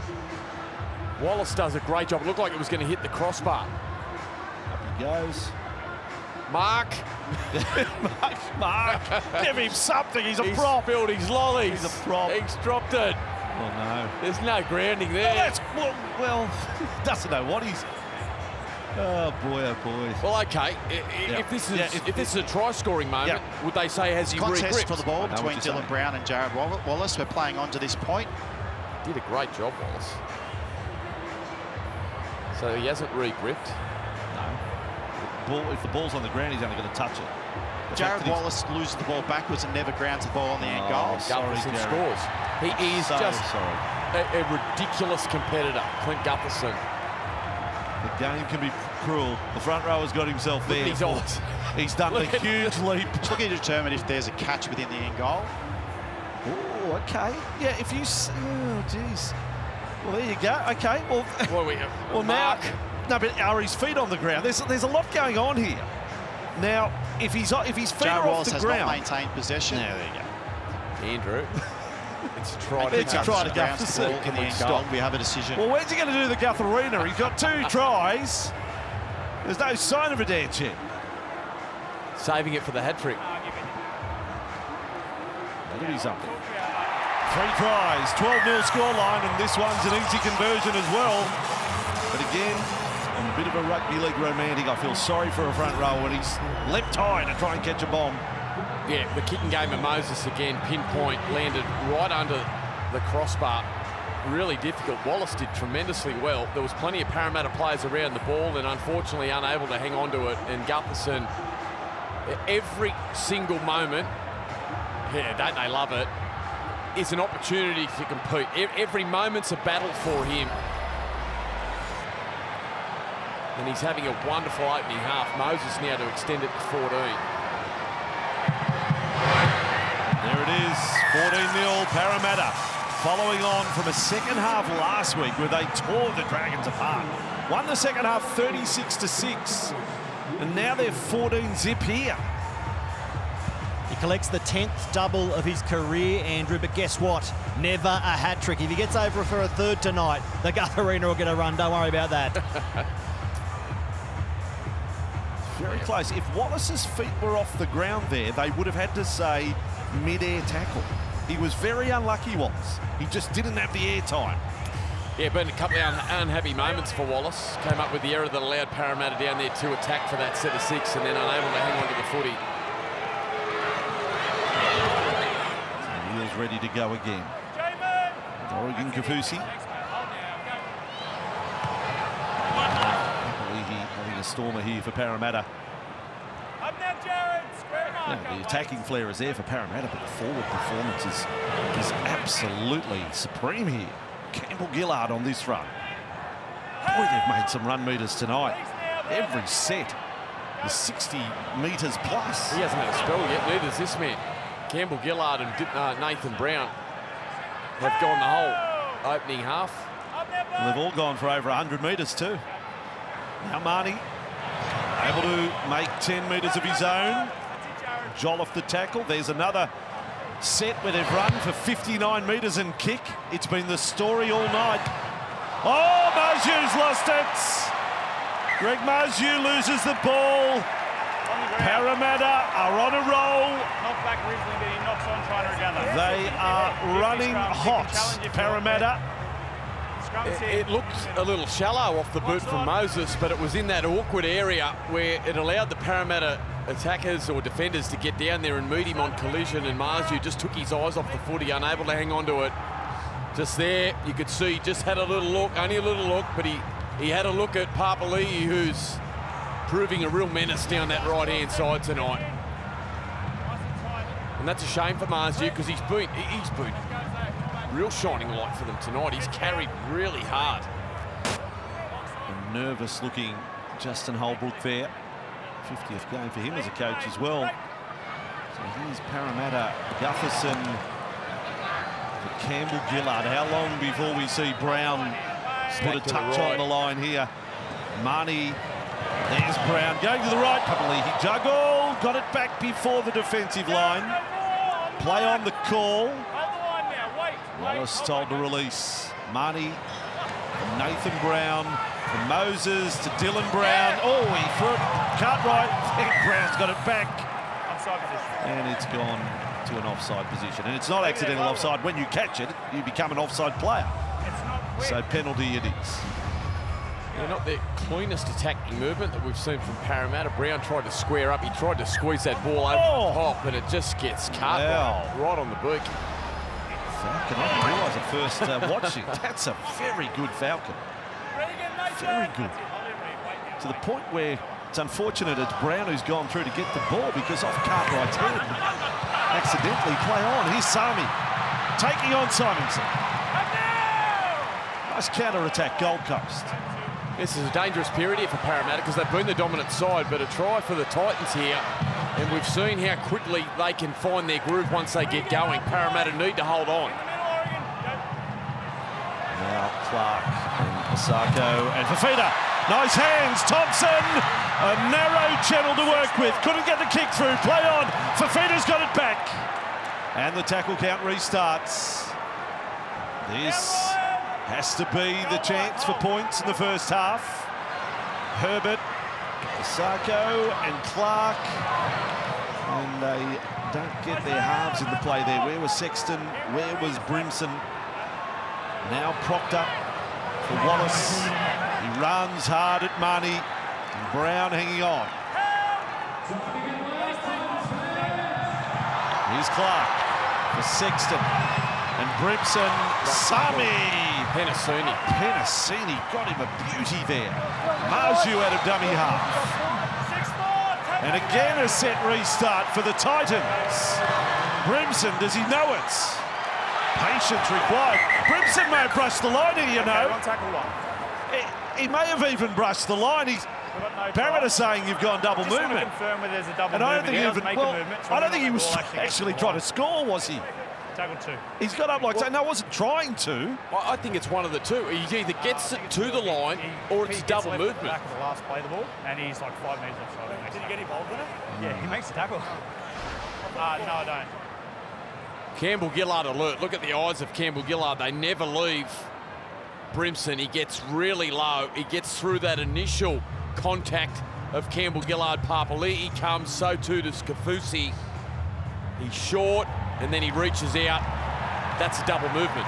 Speaker 2: Wallace does a great job. It looked like it was going to hit the crossbar.
Speaker 1: Up he goes.
Speaker 2: Mark.
Speaker 1: Mark, give him something. He's a
Speaker 2: He's
Speaker 1: prop.
Speaker 2: spilled his lollies.
Speaker 1: He's a prop.
Speaker 2: He's dropped it.
Speaker 1: Well, no.
Speaker 2: There's no grounding there.
Speaker 1: Well, doesn't know what he's. Oh boy, oh boy.
Speaker 2: Well, okay.
Speaker 1: Yeah.
Speaker 2: If this is
Speaker 1: Yeah,
Speaker 2: if this is a try-scoring moment, would they say has he
Speaker 5: Contest
Speaker 2: re-gripped?
Speaker 5: for the ball
Speaker 1: I know what
Speaker 5: between
Speaker 1: you're
Speaker 5: Dylan
Speaker 1: saying.
Speaker 5: Brown and Jared Wallace. We're playing on to this point.
Speaker 2: Did a great job, Wallace. So he hasn't re-gripped.
Speaker 1: Ball, if the ball's on the ground, he's only going to touch it. The
Speaker 5: Jared
Speaker 1: fact that he's-
Speaker 5: Wallace loses the ball backwards and never grounds the ball on the end goal.
Speaker 1: Sorry,
Speaker 2: Gutherson
Speaker 1: Jared.
Speaker 2: scores. He is
Speaker 1: So
Speaker 2: just
Speaker 1: sorry.
Speaker 2: a ridiculous competitor, Clint Gutherson.
Speaker 1: The game can be cruel. The front rower's got himself
Speaker 2: Look
Speaker 1: there.
Speaker 2: at his odds.
Speaker 1: He's done the
Speaker 2: Look at-
Speaker 1: huge leap.
Speaker 5: It's looking to determine if there's a catch within the end goal.
Speaker 1: Oh, okay. Yeah, if you... Oh, jeez. Well, there you go. Okay, well...
Speaker 2: What do we have?
Speaker 1: Well,
Speaker 2: Mark.
Speaker 1: now... No, but are his feet on the ground? There's a lot going on here. Now, if his feet
Speaker 5: Jared
Speaker 1: are off
Speaker 5: Wallace
Speaker 1: the
Speaker 5: has
Speaker 1: ground...
Speaker 5: not maintained possession.
Speaker 1: Yeah, there you go.
Speaker 2: Andrew. It's tried
Speaker 1: It's
Speaker 2: to
Speaker 1: a try to
Speaker 5: Grounds
Speaker 1: Gutherson.
Speaker 5: the ball in the end goal. We have a decision.
Speaker 1: Well, where's he going to do the Guth Arena? He's got 2 tries. There's no sign of a dance yet.
Speaker 2: saving it for the hat trick.
Speaker 1: That'll be something. 3 tries, 12-0 scoreline, and this one's an easy conversion as well. But again, I'm a bit of a rugby league romantic. I feel sorry for a front row when he's leapt high to try and catch a bomb.
Speaker 2: Yeah, the kicking game of Moses again, pinpoint, landed right under the crossbar. Really difficult. Wallace did tremendously well. There was plenty of Parramatta players around the ball and unfortunately unable to hang on to it. And Gutherson, every single moment, yeah, don't they love it, is an opportunity to compete. Every moment's a battle for him. And he's having a wonderful opening half. Moses now to extend it to 14.
Speaker 1: There it is, 14-0 Parramatta. Following on from a second half last week where they tore the Dragons apart. Won the second half 36-6. And now they're 14-zip here.
Speaker 3: He collects the 10th double of his career, Andrew, but guess what? Never a hat-trick. If he gets over for a third tonight, the Guth Arena will get a run. Don't worry about that.
Speaker 1: Very close. If Wallace's feet were off the ground there, they would have had to say mid-air tackle. He was very unlucky, Wallace. He just didn't have the air time.
Speaker 2: Yeah, but a couple of unhappy moments for Wallace. Came up with the error that allowed Parramatta down there to attack for that set of 6 and then unable to hang on to the footy.
Speaker 1: ready to go again. Oregon Kafusi. Having a stormer here for Parramatta. The attacking flair is there for Parramatta, but the forward performance is absolutely supreme here. Campbell Gillard on this run. Boy, they've made some run meters tonight. Every set is 60 metres plus.
Speaker 2: He hasn't had a spell yet, neither's this man. Campbell Gillard and Nathan Brown have gone the whole opening half.
Speaker 1: And they've all gone for over 100 metres too. Now Marnie able to make 10 metres of his own. Jolliffe the tackle. There's another set where they've run for 59 metres and kick. It's been the story all night. Oh, Marju's lost it. Greg Marju loses the ball. Parramatta are on a roll.
Speaker 4: Knock back Risley, but he knocks on trying to regather.
Speaker 1: They are running hot, Parramatta.
Speaker 2: It looked a little shallow off the boot from Moses, but it was in that awkward area where it allowed the Parramatta attackers or defenders to get down there and meet him on collision, and Marju just took his eyes off the footy, unable to hang on to it. Just there, you could see, just had a little look, only a little look, but he had a look at Papali'i, who's proving a real menace down that right-hand side tonight. And that's a shame for Marju, because he's been real shining light for them tonight. He's carried really hard.
Speaker 1: A nervous looking Justin Holbrook there. 50th game for him as a coach as well. So here's Parramatta, Gutherson for Campbell Gillard. How long before we see Brown put a touch on the line here? Marnie, there's Brown going to the right. Papali'i juggle, got it back before the defensive line. Play on the call. Wallace told to release. Marnie, Nathan Brown, from Moses to Dylan Brown. Oh, he threw it, Cartwright. Brown's got it back.
Speaker 4: Offside position.
Speaker 1: And it's gone to an offside position. And it's not accidental offside. When you catch it, you become an offside player. So penalty it is.
Speaker 2: Yeah, not the cleanest attacking movement that we've seen from Parramatta. Brown tried to square up. He tried to squeeze that ball over the top, and it just gets cut right on the beak.
Speaker 1: Falcon, I didn't realise at first watching. That's a very good Falcon. Very good. To the point where it's unfortunate it's Brown who's gone through to get the ball, because off Cartwright's head, accidentally play on. Here's Sami taking on Simonson. Nice counter-attack, Gold Coast.
Speaker 2: This is a dangerous period here for Parramatta, because they've been the dominant side, but a try for the Titans here. And we've seen how quickly they can find their groove once they get going. Parramatta need to hold on.
Speaker 1: Now Clark and Osako and Fafita. Nice hands, Thompson. A narrow channel to work with. Couldn't get the kick through. Play on. Fafita's got it back. And the tackle count restarts. This has to be the chance for points in the first half. Herbert, Osako and Clark. And they don't get their halves in the play there. Where was Sexton? Where was Brimson? Now propped up for Wallace. He runs hard at Marnie. And Brown hanging on. Here's Clark for Sexton. And Brimson, Sami. Penasini got him a beauty there. Marju out of dummy half. And again a set restart for the Titans. Brimson, does he know it? Patience required. Brimson may have brushed the line here, you know. He may have even brushed the line. Parramatta saying you've gone double movement. And I don't think he was actually trying to score, was he?
Speaker 4: Tackle two.
Speaker 1: He's got up like, no, I wasn't trying to.
Speaker 2: I think it's one of the two. He either gets it to the line or it's double movement.
Speaker 4: Back of the last play the ball, and he's like 5 metres offside. Did he get involved in it? Yeah, he makes the tackle. No, I don't.
Speaker 2: Campbell Gillard alert. Look at the eyes of Campbell Gillard. They never leave Brimson. He gets really low. He gets through that initial contact of Campbell Gillard. Papali'i comes, so too does Kafusi. He's short, and then he reaches out. That's a double movement.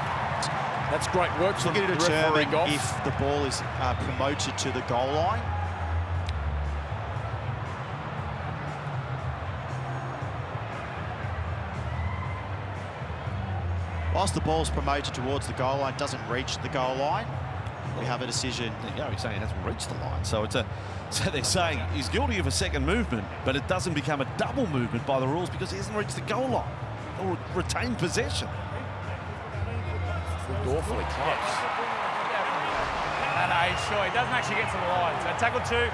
Speaker 2: That's great work from the referee Goff.
Speaker 5: If the ball is promoted to the goal line. Whilst the ball's promoted towards the goal line, doesn't reach the goal line, we have a decision.
Speaker 1: There you go, he's saying it hasn't reached the line. So it's so they're saying he's guilty of a second movement, but it doesn't become a double movement by the rules because he hasn't reached the goal line or retained possession.
Speaker 2: Looked awfully close.
Speaker 4: No, he's short. He doesn't actually get to the line. So tackle 2.
Speaker 1: There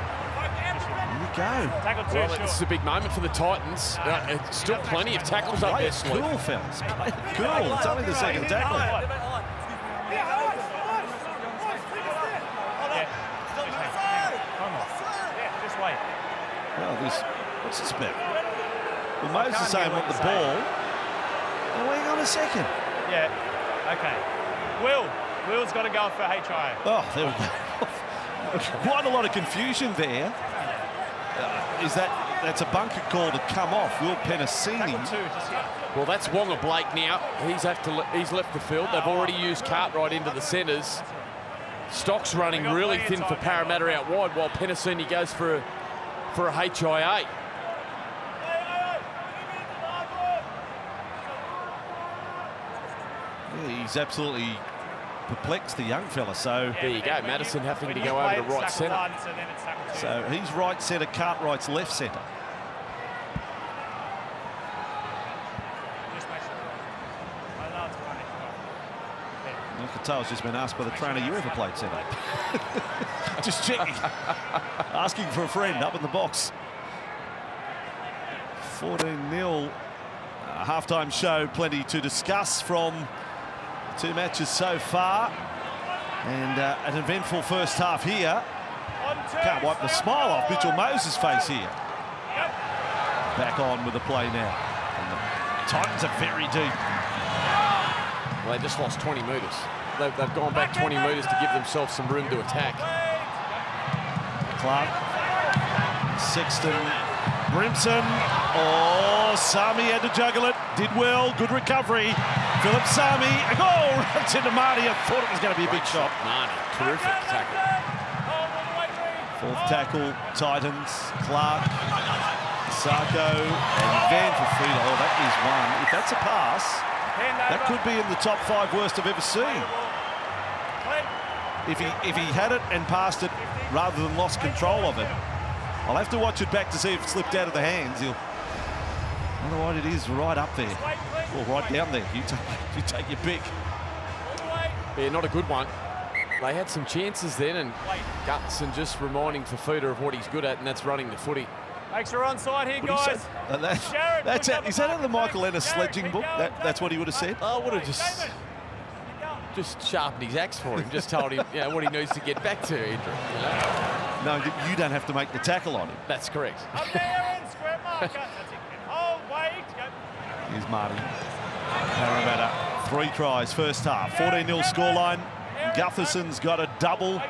Speaker 1: you go.
Speaker 4: Tackle 2
Speaker 2: Well,
Speaker 4: short.
Speaker 2: this is a big moment for the Titans. It's still plenty of tackles up
Speaker 1: Play
Speaker 2: there,
Speaker 1: it
Speaker 2: Sleep.
Speaker 1: cool, fellas. Play it cool. It's only the second tackle.
Speaker 4: Just wait.
Speaker 1: Well, what's this about? Well, Moses is saying want the ball. Now, hang on a second.
Speaker 4: Yeah. Okay. Will's got to go for HIA.
Speaker 1: Oh, there we go. Quite a lot of confusion there. That's a bunker call to come off. Will Penasini.
Speaker 4: Tackle 2, just here.
Speaker 2: Well, that's Wonga Blake now. He's left the field. They've already used Cartwright into the centres. Stock's running really thin for Parramatta out wide, while Penasini goes for a HIA.
Speaker 1: Yeah, he's absolutely perplexed, the young fella. So
Speaker 2: There you go, Madison having to go over to right centre.
Speaker 1: So he's right centre, Cartwright's left centre. Katoa's just been asked by the trainer, you ever played centre? Just checking. Asking for a friend up in the box. 14-0. Halftime show, plenty to discuss from 2 matches so far. And an eventful first half here. Can't wipe the smile off Mitchell Moses' face here. Back on with the play now. And the Titans are very deep.
Speaker 2: Well, they just lost 20 metres. They've gone back 20 metres to give themselves some room to attack.
Speaker 1: Clark, Sexton, Brimson. Oh, Sami had to juggle it. Did well, good recovery. Philip Sami, a goal, runs into Marty. I thought it was going to be a big shot.
Speaker 2: Marty, terrific tackle.
Speaker 1: 4th tackle, Titans, Clark, Sarko, and Van for Frida. Oh, that is one. If that's a pass, that could be in the top 5 worst I've ever seen. If he had it and passed it rather than lost control of it, I'll have to watch it back to see if it slipped out of the hands. Otherwise, it is right up there, or right down there. You take your pick.
Speaker 2: Yeah, not a good one. They had some chances then, and Gutson just reminding Fafita of what he's good at, and that's running the footy.
Speaker 4: Makes her onside here,
Speaker 1: What he
Speaker 4: guys.
Speaker 1: said, is that in the Michael Ennis sledging book? That's what he would have said?
Speaker 2: I would have just sharpened his axe for him, just told him what he needs to get back to, Andrew.
Speaker 1: No, you don't have to make the tackle on him.
Speaker 2: That's correct.
Speaker 4: Up there and square marker. That's it. Oh, wait. Go.
Speaker 1: Here's Marty. Parramatta, 3 tries first half. 14-0 scoreline. Gutherson's got a double.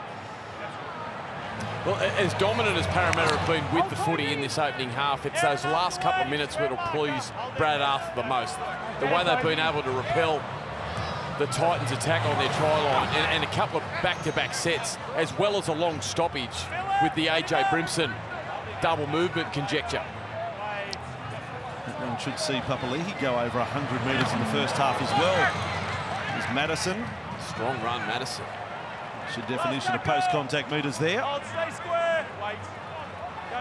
Speaker 2: Well, as dominant as Parramatta have been with the footy in this opening half, it's those last couple of minutes where it'll please Brad Arthur the most. The way they've been able to repel the Titans' attack on their try line, and a couple of back-to-back sets, as well as a long stoppage with the AJ Brimson double movement conjecture.
Speaker 1: One should see Papali'i go over 100 metres in the first half as well. Here's Madison.
Speaker 2: Strong run, Madison.
Speaker 1: That's your definition of post-contact metres there.
Speaker 4: Hold, stay square. Wait. Go.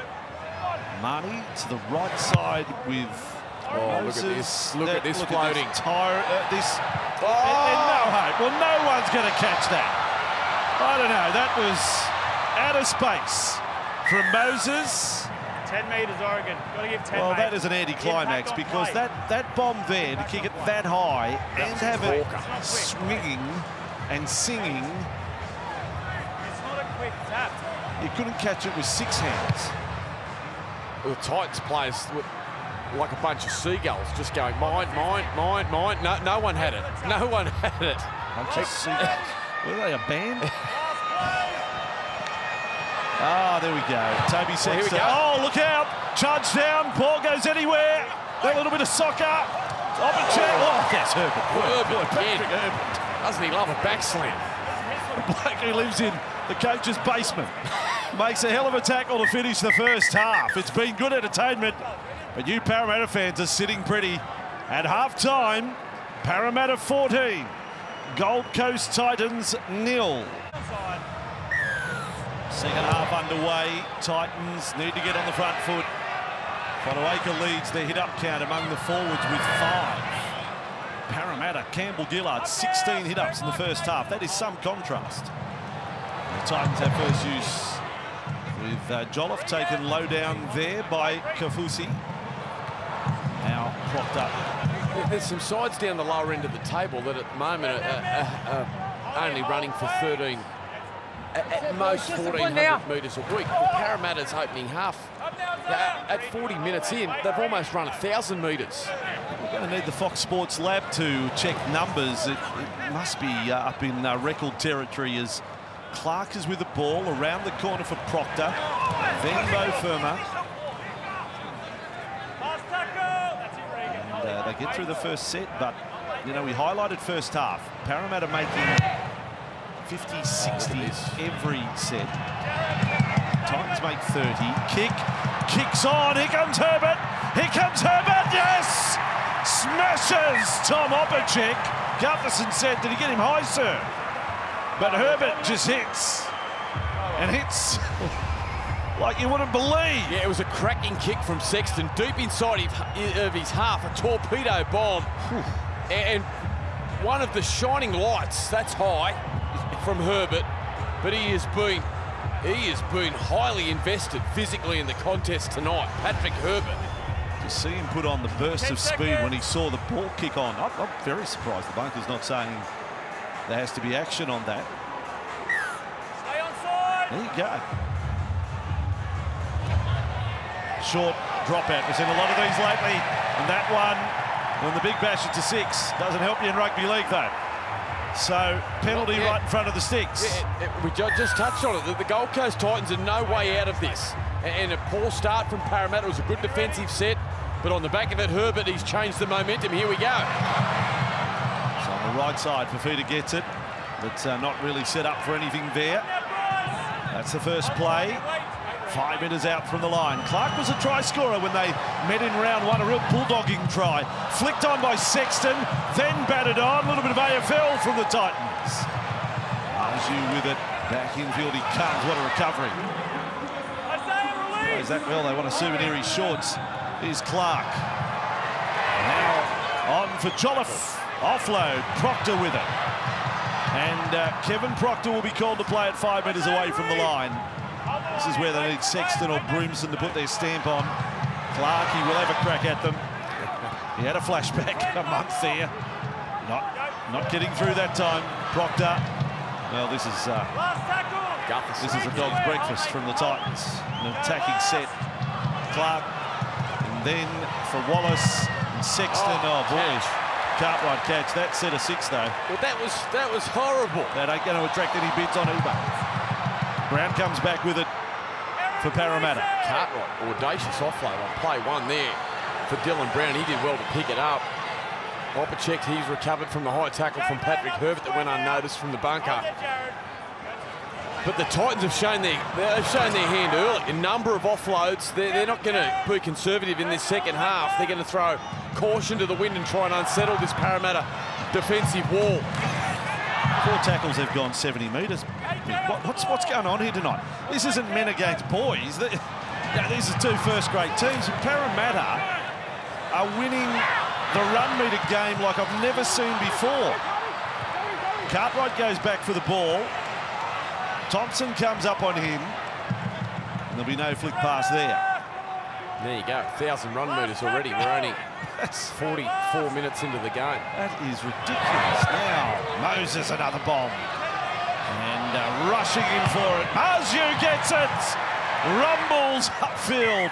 Speaker 1: Marty to the right side with
Speaker 2: Oh, look at this. Look at this floating.
Speaker 1: And no hope. Well, no one's going to catch that. I don't know. That was out of space from Moses.
Speaker 4: 10 metres, Oregon. Got to give 10.
Speaker 1: Well,
Speaker 4: mate.
Speaker 1: that is an anticlimax
Speaker 4: Impact on
Speaker 1: because
Speaker 4: play.
Speaker 1: that bomb there, to kick it that high and have it
Speaker 2: Walker.
Speaker 1: swinging and singing,
Speaker 4: It's not a quick tap.
Speaker 1: you couldn't catch it with 6 hands.
Speaker 2: The Titans players were like a bunch of seagulls, just going mine, mine, mine, mine. No one had it. No one had it.
Speaker 1: Bunch of seagulls. Were they a band? Ah, there we go. Toby
Speaker 2: Well, here we
Speaker 1: Sexton.
Speaker 2: go.
Speaker 1: Oh, look out. Charge down. Ball goes anywhere. That little bit of soccer. Up and check. Oh, that's Herbert.
Speaker 2: Herbert again.
Speaker 1: Patrick Herbert.
Speaker 2: Doesn't he love a backslam?
Speaker 1: The bloke who lives in the coach's basement makes a hell of a tackle to finish the first half. It's been good entertainment, but you Parramatta fans are sitting pretty. At half-time, Parramatta 14, Gold Coast Titans 0. Second half underway. Titans need to get on the front foot. Fodawaker leads their hit-up count among the forwards with 5. Parramatta, Campbell Gillard, 16 hit-ups in the first half. That is some contrast. The Titans have first use with Jolliffe taken low down there by Kafusi. Now propped up.
Speaker 2: Yeah, there's some sides down the lower end of the table that at the moment are only running for 13, at most 1,400 metres a week. Well, Parramatta's opening half, at 40 minutes in, they've almost run 1,000 metres.
Speaker 1: We're going to need the Fox Sports Lab to check numbers. It must be up in record territory as Clark is with the ball around the corner for Proctor. Then Bo Firma. And they get through the first set, but, you know, we highlighted first half. Parramatta making 50, 60s every set. Titans make 30. Kicks on. Here comes Herbert. Yes! Smashes Tom Opacek. Gutherson said, did he get him high, sir? But Herbert just hits. And hits like you wouldn't believe.
Speaker 2: Yeah, it was a cracking kick from Sexton, deep inside of his half, a torpedo bomb. And one of the shining lights, that's high, from Herbert. But he has been highly invested physically in the contest tonight. Patrick Herbert.
Speaker 1: To see him put on the burst of speed when he saw the ball kick on. I'm very surprised the bunker's not saying there has to be action on that.
Speaker 4: Stay on side.
Speaker 1: There you go. Short dropout. We've seen a lot of these lately. And that one, when the big bash it to 6, doesn't help you in rugby league though. So penalty right in front of the sticks.
Speaker 2: We just touched on it. The Gold Coast Titans are no way out of this. And a poor start from Parramatta. It was a good defensive set. But on the back of it, Herbert, he's changed the momentum. Here we go.
Speaker 1: So on the right side, Fafita gets it. But not really set up for anything there. That's the first play. 5 metres out from the line. Clark was a try scorer when they met in round 1, a real bulldogging try. Flicked on by Sexton, then batted on. A little bit of AFL from the Titans. Arju with it. Back infield he comes. What a recovery. Plays that well. They want to souvenir his shorts. Here's Clark. Now on for Jolliffe. Offload. Proctor with it. And Kevin Proctor will be called to play at 5 metres away from the line. This is where they need Sexton or Brimson to put their stamp on. Clarkey will have a crack at them. He had a flashback a month there. Not getting through that time. Proctor. Well, this is a dog's breakfast from the Titans. An attacking set. Clark. And then for Wallace and Sexton. Oh, boy. Cartwright catch. That set a 6 though.
Speaker 2: Well, that was horrible.
Speaker 1: That ain't going to attract any bids on Uber. Brown comes back with it for Parramatta.
Speaker 2: Cartwright, audacious offload on play 1 there for Dylan Brown. He did well to pick it up. Opacek, he's recovered from the high tackle from Patrick Herbert that went unnoticed from the bunker. But the Titans have shown their hand early. A number of offloads. They're not going to be conservative in this second half. They're going to throw caution to the wind and try and unsettle this Parramatta defensive wall.
Speaker 1: 4 tackles have gone 70 metres. What's going on here tonight? This isn't men against boys. These are 2 first-grade teams. Parramatta are winning the run-meter game like I've never seen before. Cartwright goes back for the ball. Thompson comes up on him. And there'll be no flick pass there.
Speaker 2: There you go, 1,000 run metres already. We're only 44 minutes into the game.
Speaker 1: That is ridiculous. Now, Moses, another bomb. And rushing in for it. Arju gets it. Rumbles upfield.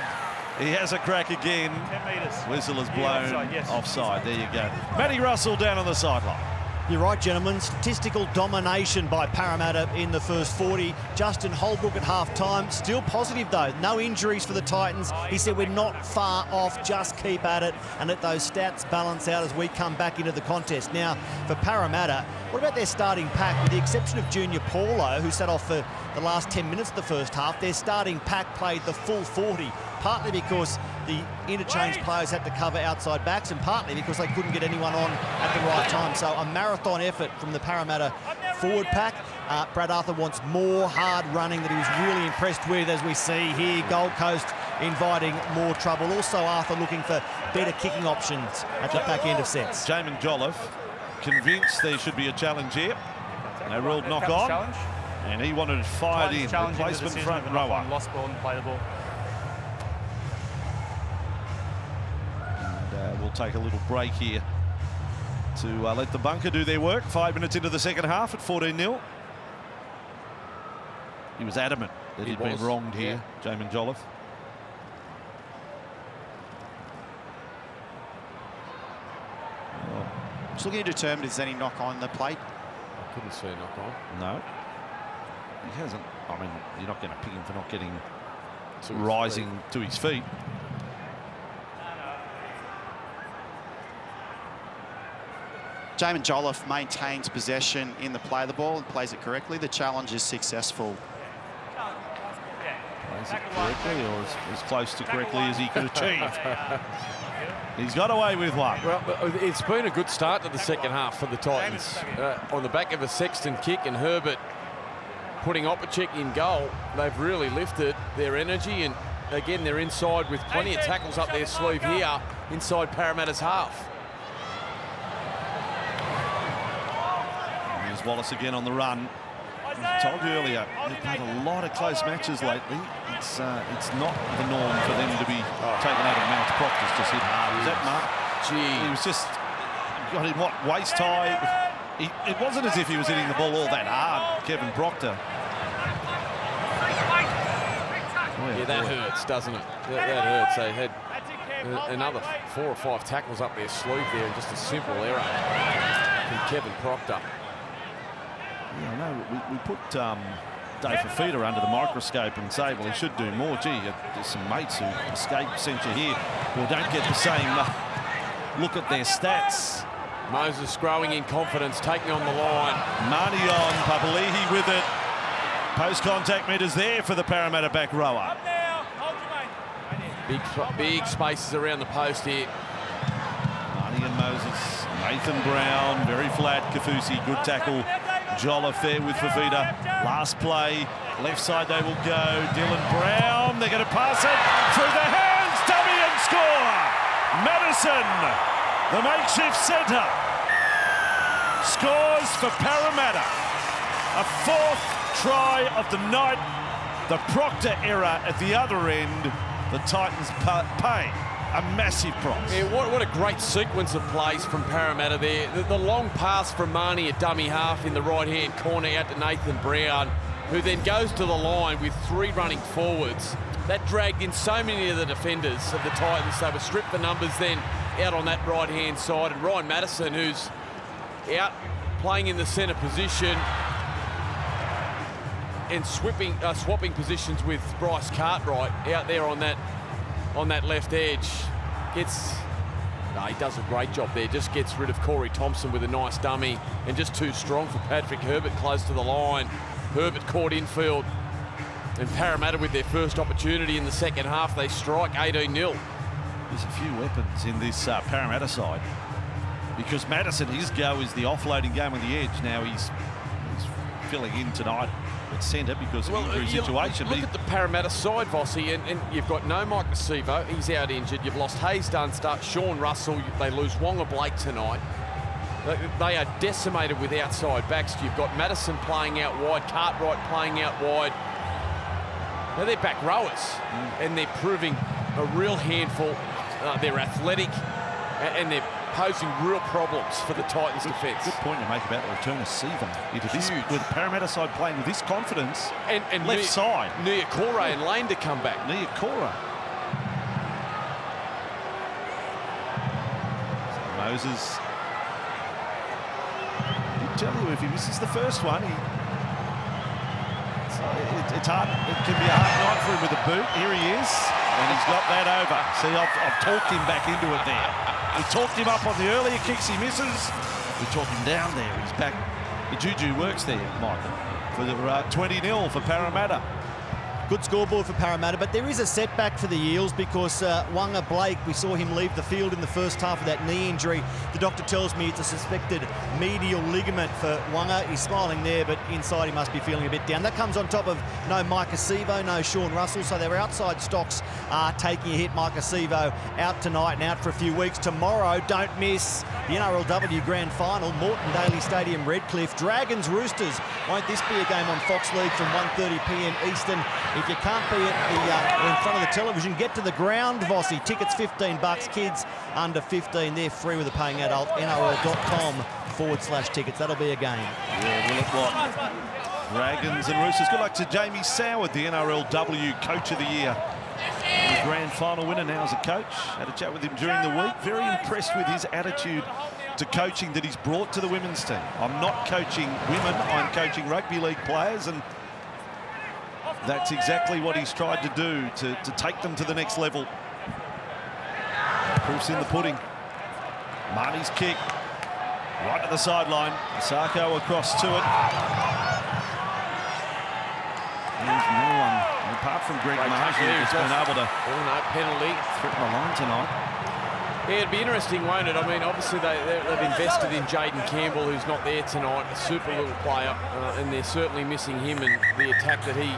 Speaker 1: He has a crack again.
Speaker 4: 10 metres.
Speaker 1: Whistle is blown.
Speaker 4: Offside, yes.
Speaker 1: Offside. There you go. Matty Russell down on the sideline.
Speaker 3: You're right, gentlemen. Statistical domination by Parramatta in the first 40. Justin Holbrook at half-time. Still positive, though. No injuries for the Titans. He said we're not far off. Just keep at it and let those stats balance out as we come back into the contest. Now, for Parramatta, what about their starting pack? With the exception of Junior Paulo, who sat off for the last 10 minutes of the first half, their starting pack played the full 40. partly because the interchange players had to cover outside backs and partly because they couldn't get anyone on at the right time. So a marathon effort from the Parramatta forward pack. Brad Arthur wants more hard running that he was really impressed with, as we see here. Gold Coast inviting more trouble. Also Arthur looking for better kicking options at the back end of sets.
Speaker 1: Jamin Jolliffe convinced there should be a challenge here. They ruled knock on.
Speaker 4: Challenge.
Speaker 1: And he wanted it fired in. Replacement front rower.
Speaker 4: Lost ball and play the ball.
Speaker 1: And we'll take a little break here to let the bunker do their work. 5 minutes into the second half at 14-0. He was adamant that he'd been wronged here, Jamin Jolliffe.
Speaker 5: Just looking to determine if there's any knock on the plate.
Speaker 2: I couldn't see a knock on.
Speaker 1: No. He hasn't. I mean, you're not going to pick him for not getting rising to his feet.
Speaker 5: Jamin Jolliffe maintains possession in the play of the ball and plays it correctly. The challenge is successful.
Speaker 1: Plays it correctly, or as close to correctly as he could achieve. He's got away with one.
Speaker 2: Well, it's been a good start to the second half for the Titans. On the back of a Sexton kick and Herbert putting Opacek in goal, they've really lifted their energy, and again they're inside with plenty of tackles up their sleeve here inside Parramatta's half.
Speaker 1: Here's Wallace again on the run. I told you earlier, they've played a lot of close matches lately. It's not the norm for them to be taken out of Mount's Proctor's just hit hard. Was that Mark?
Speaker 2: Gee.
Speaker 1: He was just got him waist high. It wasn't as if he was hitting the ball all that hard, Kevin Proctor.
Speaker 2: Yeah, that hurts, doesn't it? That hurts. They had another 4 or 5 tackles up their sleeve there, and just a simple error from Kevin Proctor.
Speaker 1: Yeah, I know. We put Dave Fafita under the microscope and say, well, he should do more. Gee, there's some mates who escape censure here who don't get the same look at their stats.
Speaker 2: Moses growing in confidence, taking on the line.
Speaker 1: Marnie on, Papali'i with it. Post-contact meters there for the Parramatta back rower.
Speaker 2: Big spaces around the post here.
Speaker 1: Marnie and Moses. Nathan Brown, very flat. Kafusi, good tackle. Jolliffe there with Fafita. Last play, left side they will go. Dylan Brown, they're going to pass it through the hands. Dummy and score. Madison, the makeshift centre, scores for Parramatta. A 4th try of the night. The Proctor error at the other end. The Titans pay a massive price.
Speaker 2: Yeah, what a great sequence of plays from Parramatta there. The long pass from Marnie at dummy half in the right-hand corner out to Nathan Brown, who then goes to the line with 3 running forwards. That dragged in so many of the defenders of the Titans. They were stripped for numbers then out on that right-hand side. And Ryan Madison, who's out playing in the centre position and swapping positions with Bryce Cartwright out there on that left edge. He does a great job there. Just gets rid of Corey Thompson with a nice dummy, and just too strong for Patrick Herbert close to the line. Herbert caught infield, and Parramatta with their first opportunity in the second half. They strike 18-0.
Speaker 1: There's a few weapons in this Parramatta side, because Madison, his go is the offloading game on the edge. Now he's filling in tonight at centre because of injury situation.
Speaker 2: Look at the Parramatta side, Vossi, and you've got no Mike Nasivo. He's out injured. You've lost Hayes Dunster, Sean Russell. They lose Wonga Blake tonight. They are decimated with outside backs. You've got Madison playing out wide, Cartwright playing out wide. Now they're back rowers, and they're proving a real handful. They're athletic, and they're posing real problems for the Titans' defence.
Speaker 1: Good point you make about the return of Siva into this, with the Parramatta side playing with this confidence.
Speaker 2: And
Speaker 1: left side.
Speaker 2: Niakora and Lane to come back.
Speaker 1: Niakora. So Moses. I tell you, if he misses the first one, it's hard. It can be a hard night for him with a boot. Here he is, and he's got that over. See, I've talked him back into it there. We talked him up on the earlier kicks he misses. We talked him down there. He's back. The juju works there, Michael, for the 20-0 for Parramatta.
Speaker 3: Good scoreboard for Parramatta, but there is a setback for the Eels because Wanga Blake, we saw him leave the field in the first half of that knee injury. The doctor tells me it's a suspected medial ligament for Wanga. He's smiling there, but inside he must be feeling a bit down. That comes on top of no Mike Acevo, no Sean Russell, so their outside stocks are taking a hit. Mike Acevo out tonight and out for a few weeks. Tomorrow, don't miss the NRLW Grand Final, Moreton Daily Stadium, Redcliffe. Dragons Roosters. Won't this be a game on Fox League from 1:30 p.m. Eastern? If you can't be at in front of the television, get to the ground, Vossi. Tickets $15. Kids under 15, they're free with a paying adult. NRL.com/tickets. That'll be a game.
Speaker 1: Yeah, will it what? Dragons and Roosters. Good luck to Jamie Soward, the NRLW Coach of the Year. The grand final winner now as a coach. Had a chat with him during the week. Very impressed with his attitude to coaching that he's brought to the women's team. I'm not coaching women, I'm coaching rugby league players, and that's exactly what he's tried to do, to take them to the next level. Proof's in the pudding. Marnie's kick, right to the sideline. Sarko across to it. There's no one, apart from Greg Marshall, who's been able to
Speaker 2: penalty
Speaker 1: threaten the line tonight.
Speaker 2: Yeah, it'd be interesting, won't it? I mean, obviously they've invested in Jaden Campbell, who's not there tonight, a super little player, and they're certainly missing him and the attack that he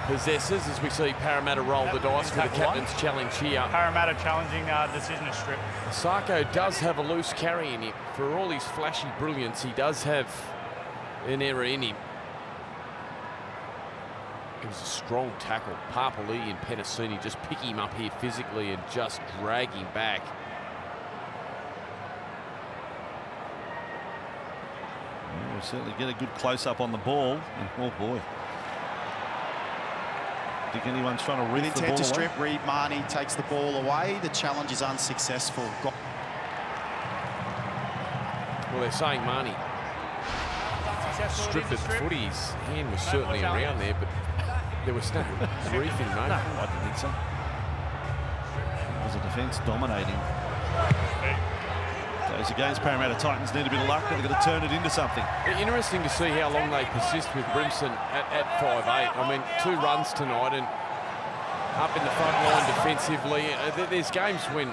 Speaker 2: possesses as we see Parramatta roll the dice with the captain's challenge here.
Speaker 4: Parramatta challenging decision to strip.
Speaker 2: Sarko does have a loose carry in him. For all his flashy brilliance, he does have an error in him. It was a strong tackle. Papali and Penasini just pick him up here physically and just drag him back.
Speaker 1: Well, we'll certainly get a good close-up on the ball. Oh, boy. Think anyone's trying to rip the ball
Speaker 5: intent to
Speaker 1: away?
Speaker 5: strip, Reed Marnie takes the ball away. The challenge is unsuccessful.
Speaker 2: Well, they're saying Marnie stripped at the footy. His hand was certainly around there, but there was no briefing, mate.
Speaker 1: No, I didn't think so. It was a defence dominating. Those against Parramatta Titans need a bit of luck, but they're going to turn it into something.
Speaker 2: Interesting to see how long they persist with Brimson at 5'8". I mean, 2 runs tonight and up in the front line defensively. There's games when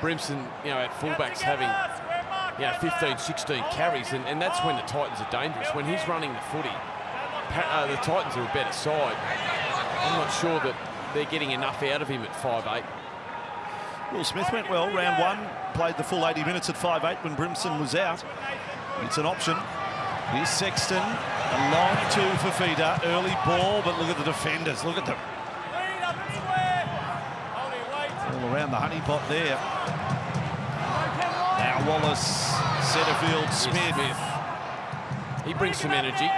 Speaker 2: Brimson, at fullback's having 15, 16 carries, and that's when the Titans are dangerous. When he's running the footy, the Titans are a better side. I'm not sure that they're getting enough out of him at 5'8".
Speaker 1: Will Smith went well, round 1, played the full 80 minutes at 5'8" when Brimson was out. It's an option. Here's Sexton, a long 2 for Feeder, early ball, but look at the defenders, look at them. All around the honey pot there. Now Wallace, Setterfield, Smith.
Speaker 2: He brings some energy.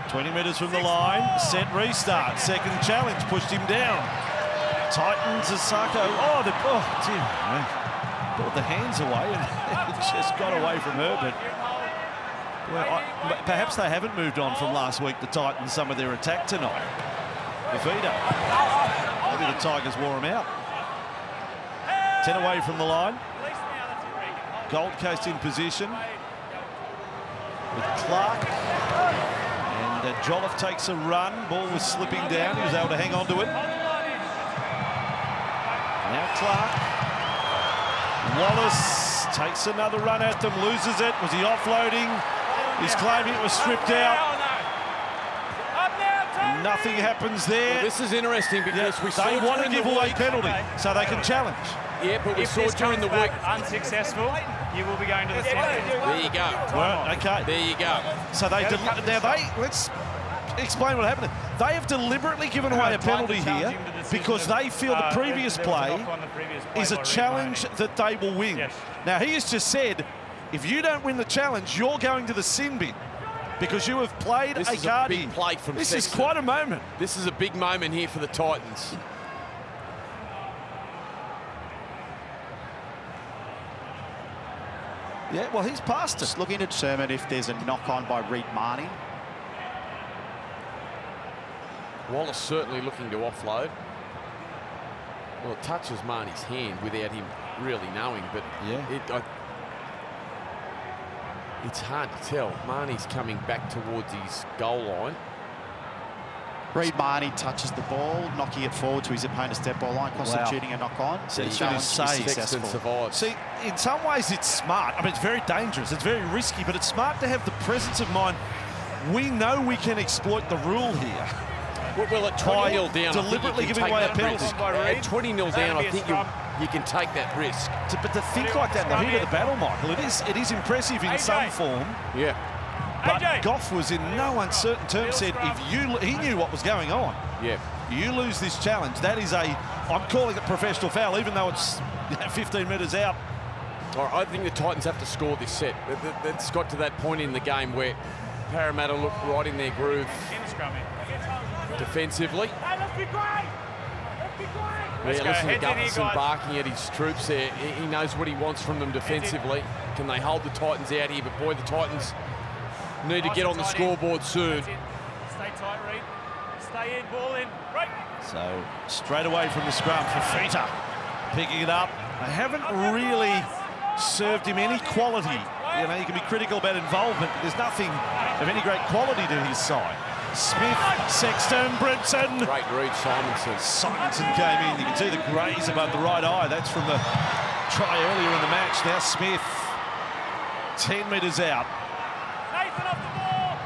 Speaker 1: 20 metres from the line, set restart, second challenge, pushed him down. Titans, Asako, brought the hands away and it just got away from Herbert. Well, perhaps they haven't moved on from last week, the Titans, some of their attack tonight. The feeder. Maybe the Tigers wore him out. 10 away from the line. Gold Coast in position with Clark. And Jolliffe takes a run. Ball was slipping down. He was able to hang on to it. Now Clark. Wallace takes another run at them, loses it. Was he offloading? He's claiming it was stripped out. Nothing happens there.
Speaker 2: Well, this is interesting because
Speaker 1: they want to give away penalty so they can challenge.
Speaker 2: Yeah, but we saw during the week
Speaker 4: unsuccessful, you will be going to the centre.
Speaker 2: There you go.
Speaker 1: Well, okay.
Speaker 2: There you go.
Speaker 1: So let's explain what happened. They have deliberately given away a penalty here because they feel the previous play is a challenge that they will win.
Speaker 4: Yes.
Speaker 1: Now, he has just said, if you don't win the challenge, you're going to the sin bin because you have played a card.
Speaker 2: Big play from
Speaker 1: This
Speaker 2: Sexton.
Speaker 1: is quite a moment.
Speaker 2: This is a big moment here for the Titans.
Speaker 1: Yeah, well, he's passed it.
Speaker 5: Just looking to determine if there's a knock-on by Reed Marnie.
Speaker 2: Wallace certainly looking to offload. Well, it touches Marnie's hand without him really knowing, but
Speaker 1: yeah,
Speaker 2: it's hard to tell. Marnie's coming back towards his goal line.
Speaker 5: Reid Marnie touches the ball, knocking it forward to his opponent's dead ball line, constituting a knock on.
Speaker 1: So
Speaker 5: The
Speaker 1: it's
Speaker 5: challenge
Speaker 1: really
Speaker 5: is
Speaker 1: safe.
Speaker 5: successful.
Speaker 2: Survives.
Speaker 1: See, in some ways it's smart. I mean, it's very dangerous. It's very risky, but it's smart to have the presence of mind. We know we can exploit the rule here.
Speaker 2: Well, at 20-0 down,
Speaker 1: deliberately giving away a penalty.
Speaker 2: At 20-0 down, I think you can take that risk.
Speaker 1: But to think like that in the heat of the battle, Michael, it is impressive in some form.
Speaker 2: Yeah.
Speaker 1: But Goff was in no uncertain terms said he knew what was going on.
Speaker 2: Yeah.
Speaker 1: You lose this challenge, that is I'm calling it professional foul, even though it's 15 metres out.
Speaker 2: All right, I think the Titans have to score this set. It's got to that point in the game where Parramatta look right in their groove defensively. Yeah, listen to Gutherson barking at his troops there. He knows what he wants from them defensively. Can they hold the Titans out here? But boy, the Titans need to get on the scoreboard soon.
Speaker 4: Stay tight, Reid. Stay in, ball in. Right.
Speaker 1: So straight away from the scrum for Feta, picking it up. They haven't really served him any quality. You know, you can be critical about involvement, but there's nothing of any great quality to his side. Smith, Sexton, Brimson.
Speaker 2: Great read, Simonson.
Speaker 1: Simonson came in. You can see the graze above the right eye. That's from the try earlier in the match. Now Smith, 10 metres out.
Speaker 4: Nathan off the ball.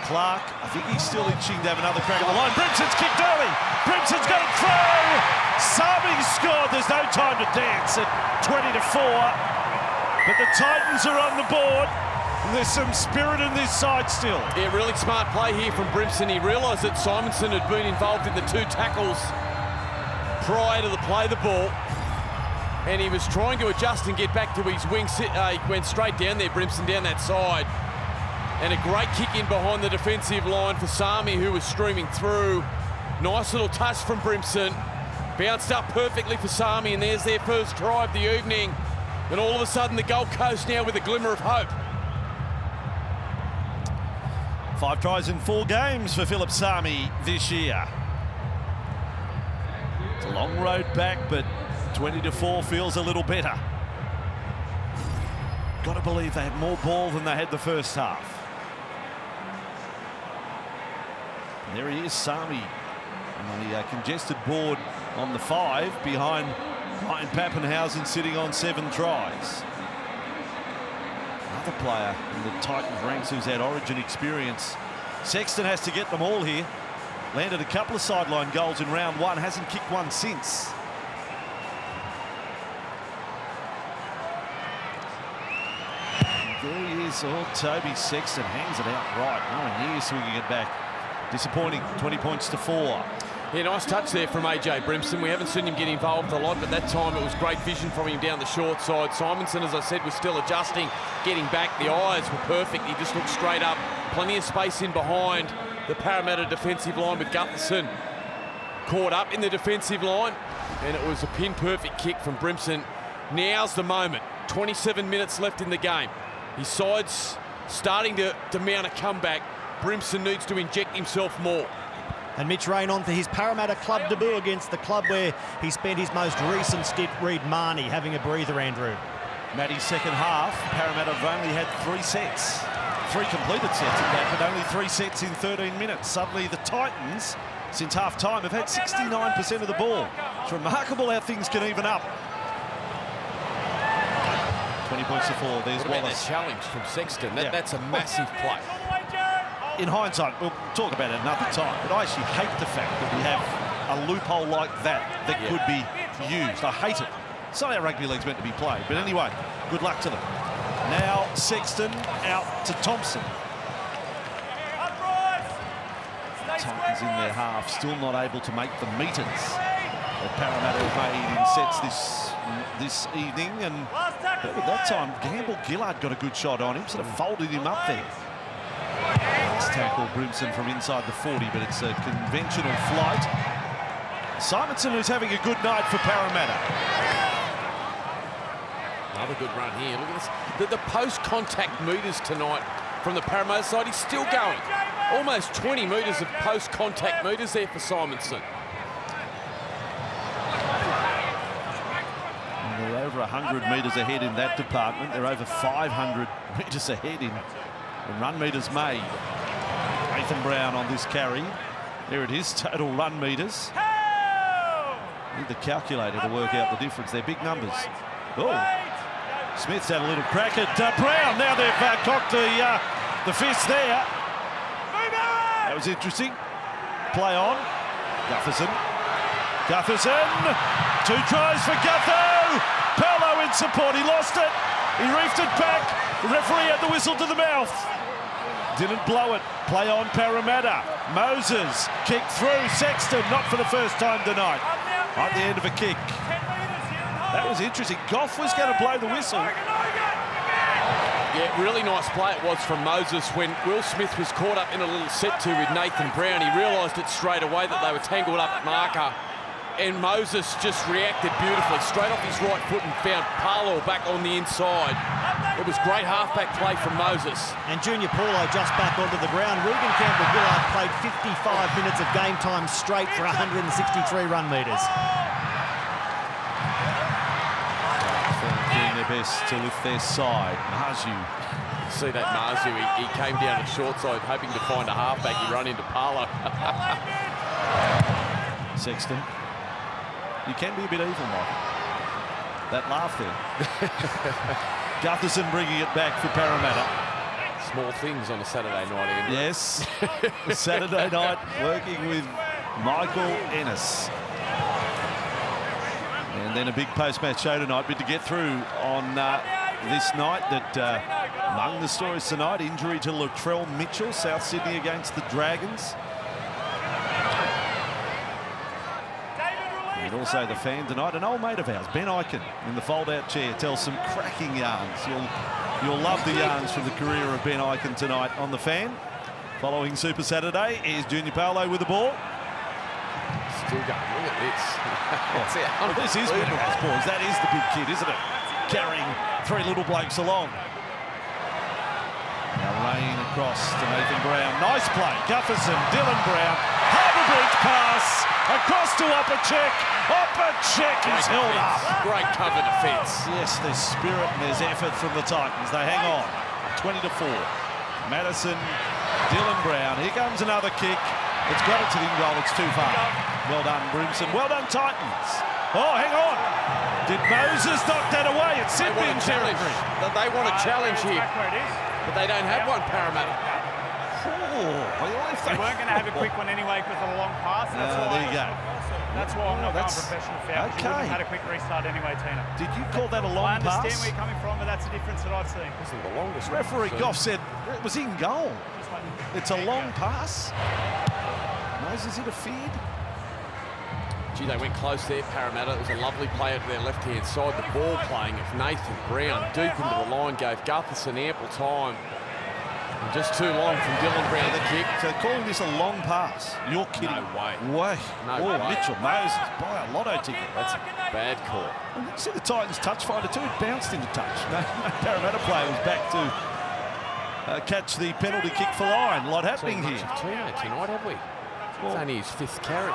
Speaker 1: Clark, I think he's still itching to have another crack at the line. Brimson's kicked early. Brimson's got it through. Sami scored. There's no time to dance at 20-4. But the Titans are on the board. There's some spirit in this side still.
Speaker 2: Yeah, really smart play here from Brimson. He realised that Simonson had been involved in the 2 tackles prior to the play the ball. And he was trying to adjust and get back to his wing. He went straight down there, Brimson, down that side. And a great kick in behind the defensive line for Sami, who was streaming through. Nice little touch from Brimson. Bounced up perfectly for Sami, and there's their first try of the evening. And all of a sudden, the Gold Coast now with a glimmer of hope.
Speaker 1: 5 tries in 4 games for Philip Sami this year. It's a long road back, but 20-4 feels a little better. Got to believe they had more ball than they had the first half. And there he is, Sami, on the congested board on the 5, behind Ryan Pappenhausen sitting on 7 tries. Another player in the Titans ranks who's had origin experience. Sexton has to get them all here. Landed a couple of sideline goals in round 1, hasn't kicked one since. There he is. Oh, Toby Sexton hangs it out right. Nowhere near swinging it back. Disappointing. 20 points to 4.
Speaker 2: Yeah, nice touch there from AJ Brimson. We haven't seen him get involved a lot, but that time it was great vision from him down the short side. Simonson, as I said, was still adjusting, getting back. The eyes were perfect. He just looked straight up. Plenty of space in behind the Parramatta defensive line with Gutherson caught up in the defensive line. And it was a pin-perfect kick from Brimson. Now's the moment. 27 minutes left in the game. His side's starting to mount a comeback. Brimson needs to inject himself more.
Speaker 3: And Mitch Rain on for his Parramatta club debut against the club where he spent his most recent stint, Reid Marnie, having a breather, Andrew.
Speaker 1: Matty's second half, Parramatta have only had 3 sets. 3 completed sets in that, but only 3 sets in 13 minutes. Suddenly the Titans, since half-time, have had 69% of the ball. It's remarkable how things can even up. 20 points to 4. There's
Speaker 2: What about
Speaker 1: Wallace.
Speaker 2: that challenge from Sexton? That's a massive play.
Speaker 1: In hindsight, we'll talk about it another time, but I actually hate the fact that we have a loophole like that could be used. I hate it. It's not how rugby league's meant to be played. But anyway, good luck to them. Now Sexton out to Thompson. Titans in their half, still not able to make the meters that Parramatta have made in sets this evening. And at that time, Gamble Gillard got a good shot on him, sort of folded him up there. Nice tackle, Brimson from inside the 40, but it's a conventional flight. Simonson, who's having a good night for Parramatta.
Speaker 2: Another good run here. Look at this. The post-contact meters tonight from the Parramatta side is still going. Almost 20 metres of post-contact meters there for Simonson.
Speaker 1: And they're over 100 metres ahead in that department. They're over 500 metres ahead in run meters made. Nathan Brown on this carry. Here it is, total run meters. Need the calculator to work out the difference. They're big numbers. Oh, Smith's had a little crack at Brown. Now they've cocked the fist there. That was interesting. Play on. Gutherson. 2 tries for Gutho. Paolo in support. He lost it. He reefed it back. The referee had the whistle to the mouth. Didn't blow it. Play on Parramatta. Moses kicked through. Sexton not for the first time tonight. At the end of a kick. That was interesting. Goff was going to blow the whistle.
Speaker 2: Yeah, really nice play it was from Moses when Will Smith was caught up in a little set-to with Nathan Brown. He realised it straight away that they were tangled up at marker. And Moses just reacted beautifully. Straight off his right foot and found Paolo back on the inside. It was great halfback play from Moses.
Speaker 3: And Junior Paulo just back onto the ground. Ruben Campbell-Gillard played 55 minutes of game time straight for 163 run metres.
Speaker 1: Doing their best to lift their side. Marju.
Speaker 2: See that Marzu, he came down the short side hoping to find a halfback. He run into Paolo.
Speaker 1: Sexton. You can be a bit evil, Michael. That laugh there. Gutherson bringing it back for Parramatta.
Speaker 2: Small things on a Saturday night, Andrew.
Speaker 1: Yes. Saturday night working with Michael Ennis. And then a big post-match show tonight. But to get through on this night, that among the stories tonight, injury to Latrell Mitchell, South Sydney against the Dragons. And also the fan tonight, an old mate of ours, Ben Eichen, in the fold-out chair, tells some cracking yarns. You'll love the yarns from the career of Ben Eichen tonight on the fan. Following Super Saturday is Junior Paolo with the ball.
Speaker 2: Still going. Look at this.
Speaker 1: Well, this is Minerals, boys. That is the big kid, isn't it? Carrying 3 little blokes along. Now Rain across to Nathan Brown. Nice play. Gutherson, Dylan Brown. Harbour Bridge pass. Across to Opacek. Opacek is held up.
Speaker 2: Great cover defence.
Speaker 1: Yes, there's spirit and there's effort from the Titans. They hang on. 20-4. Madison, Dylan Brown. Here comes another kick. It's got it to the goal. It's too far. Well done, Brimson. Well done, Titans. Oh, hang on. Did Moses knock that away? It's Sydney territory.
Speaker 2: They want a challenge here, but they don't have one, Parramatta.
Speaker 4: They weren't going to have a quick one anyway because of a long pass.
Speaker 1: There you go.
Speaker 4: That's why I'm not going professional foul.
Speaker 1: Okay.
Speaker 4: You wouldn't have had a quick restart anyway, Tina.
Speaker 1: Did you call that a long pass?
Speaker 4: I understand where you're coming from, but that's the difference that I've seen.
Speaker 2: This is the longest.
Speaker 1: Referee Goff said it was in goal. It's a long pass. Moses interfered.
Speaker 2: Gee, they went close there, Parramatta. It was a lovely play out to their left-hand side. The ball playing of Nathan Brown deep into the line gave Gutherson ample time. And just too long from Dylan Brown the kick.
Speaker 1: So calling this a long pass, you're kidding.
Speaker 2: No way.
Speaker 1: No way. Mitchell Moses buy a lotto ticket.
Speaker 2: That's a bad call.
Speaker 1: And you see the Titans touch finder too. It bounced into touch. No Parramatta player was back to catch the penalty kick for line. A lot happening here.
Speaker 2: Tino tonight, have we? It's only his 5th carry.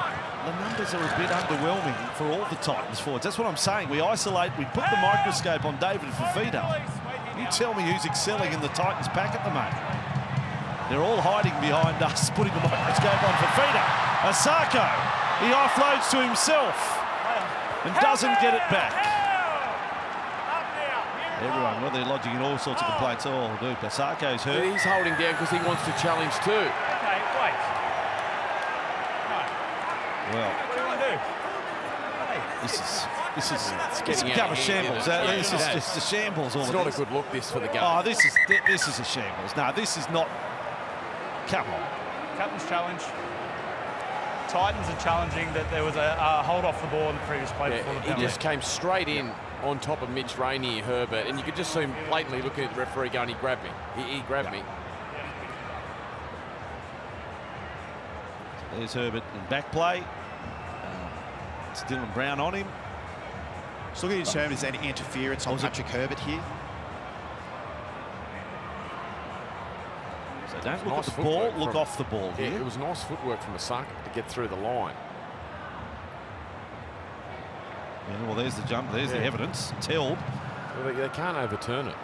Speaker 1: The numbers are a bit underwhelming for all the Titans forwards. That's what I'm saying. We isolate, we put the microscope on David Fafita. You tell me who's excelling in the Titans pack at the moment. They're all hiding behind us, putting the microscope on Fafita. Asako, he offloads to himself and doesn't get it back. Everyone, well, they're lodging in all sorts of complaints. Oh, dude, Asako's hurt.
Speaker 2: He's holding down because he wants to challenge too.
Speaker 4: Okay, wait.
Speaker 1: Well,
Speaker 4: What do you want to do?
Speaker 1: it's become a shambles. This is just a shambles.
Speaker 2: It's not a good look, this, for the game.
Speaker 1: Oh, this is a shambles. No, this is not. Come on.
Speaker 4: Captain's challenge. Titans are challenging that there was a hold off the ball in the previous play before the
Speaker 2: He
Speaker 4: penalty.
Speaker 2: just came straight in on top of Mitch Rainey, Herbert, and you could just see him blatantly looking at the referee going, he grabbed me. He grabbed me.
Speaker 1: There's Herbert in back play. It's Dylan Brown on him.
Speaker 5: Just looking at terms, is any interference on Patrick Herbert here?
Speaker 1: So don't look
Speaker 2: Nice
Speaker 1: at the ball,
Speaker 2: footwork
Speaker 1: look
Speaker 2: from-
Speaker 1: off the ball
Speaker 2: Yeah,
Speaker 1: here.
Speaker 2: it was nice footwork from Asaka to get through the line.
Speaker 1: Yeah, well, there's the jump. There's the evidence. It's held.
Speaker 2: Well, they can't overturn it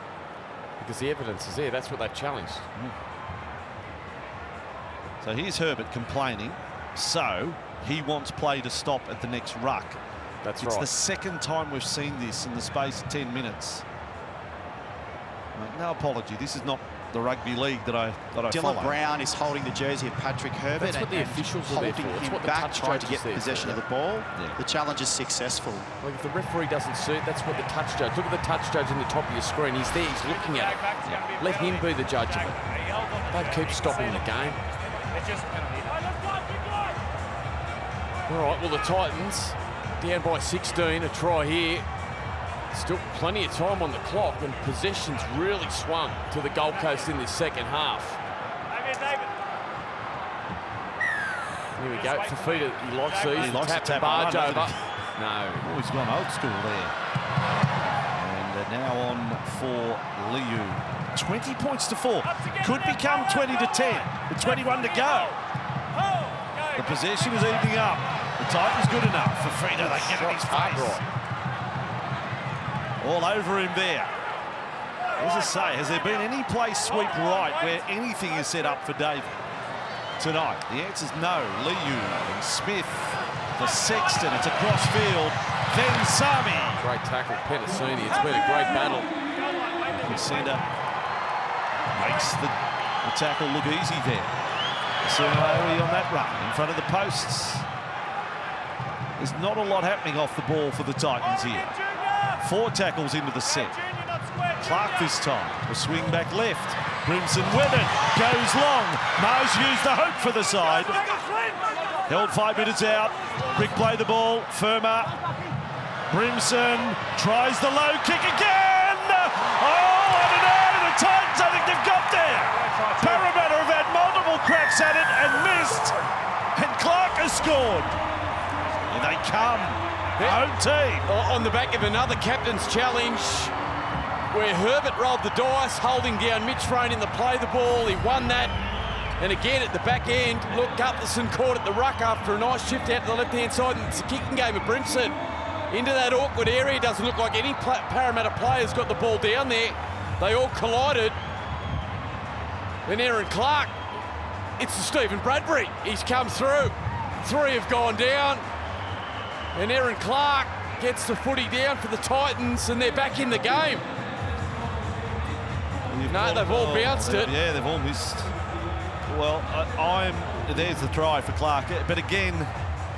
Speaker 2: because the evidence is there. That's what they've challenged.
Speaker 1: So here's Herbert complaining. So he wants play to stop at the next ruck.
Speaker 2: That's
Speaker 1: It's
Speaker 2: right.
Speaker 1: the second time we've seen this in the space of 10 minutes. No apology. This is not the rugby league that I follow.
Speaker 5: Dylan Brown is holding the jersey of Patrick Herbert.
Speaker 2: That's what the officials are there
Speaker 5: holding
Speaker 2: for. It's
Speaker 5: him
Speaker 2: what the
Speaker 5: back,
Speaker 2: touch
Speaker 5: trying to
Speaker 2: judge
Speaker 5: get
Speaker 2: is there
Speaker 5: possession
Speaker 2: for.
Speaker 5: of the ball.
Speaker 1: Yeah.
Speaker 5: The challenge is successful.
Speaker 2: Like if the referee doesn't see it, that's what the touch judge. Look at the touch judge in the top of your screen. He's there. He's looking at it. Let him be the judge of it. Don't keep stopping the game. All right. Well, the Titans down by 16. A try here. Still plenty of time on the clock, and possession's really swung to the Gold Coast in this second half. Here we go. Fafita, he likes these.
Speaker 1: He likes
Speaker 2: Tap
Speaker 1: to
Speaker 2: the
Speaker 1: tap
Speaker 2: barge
Speaker 1: on,
Speaker 2: over.
Speaker 1: doesn't
Speaker 2: No.
Speaker 1: Oh, he's gone old school there. And now on for Liu. 20 points to 4. Could become 20 to 10 with 21 to go. The possession is evening up. The Titans good enough. Fafita, they get in his face.
Speaker 2: Right.
Speaker 1: All over him there. As I say, has there been any play sweep right where anything is set up for David tonight? The answer's no. Liu and Smith for Sexton. It's across field. Then Sami.
Speaker 2: Great tackle, Penasini. It's been a great battle.
Speaker 1: Centre makes the tackle look easy there. Similarly on that run in front of the posts. There's not a lot happening off the ball for the Titans here. 4 tackles into the set. Clark this time will swing back left. Brimson with it. Goes long. Mars used the hope for the side. Held 5 minutes out. Brick play the ball. Firma. Brimson tries the low kick again. Oh, I don't know. The Titans, I think they've got there. Parramatta have had multiple cracks at it and missed. And Clark has scored. Here they come. Home team.
Speaker 2: On the back of another captain's challenge where Herbert rolled the dice, holding down Mitch Frayne in the play the ball. He won that. And again at the back end, look, Gutherson caught at the ruck after a nice shift out to the left-hand side. And it's a kicking game of Brimson into that awkward area. Doesn't look like any Parramatta players got the ball down there. They all collided. Then Aaron Clark, it's Stephen Bradbury. He's come through. 3 have gone down. And Aaron Clark gets the footy down for the Titans, and they're back in the game. No, they've all bounced it.
Speaker 1: Yeah, they've all missed. Well, there's the try for Clark. But again,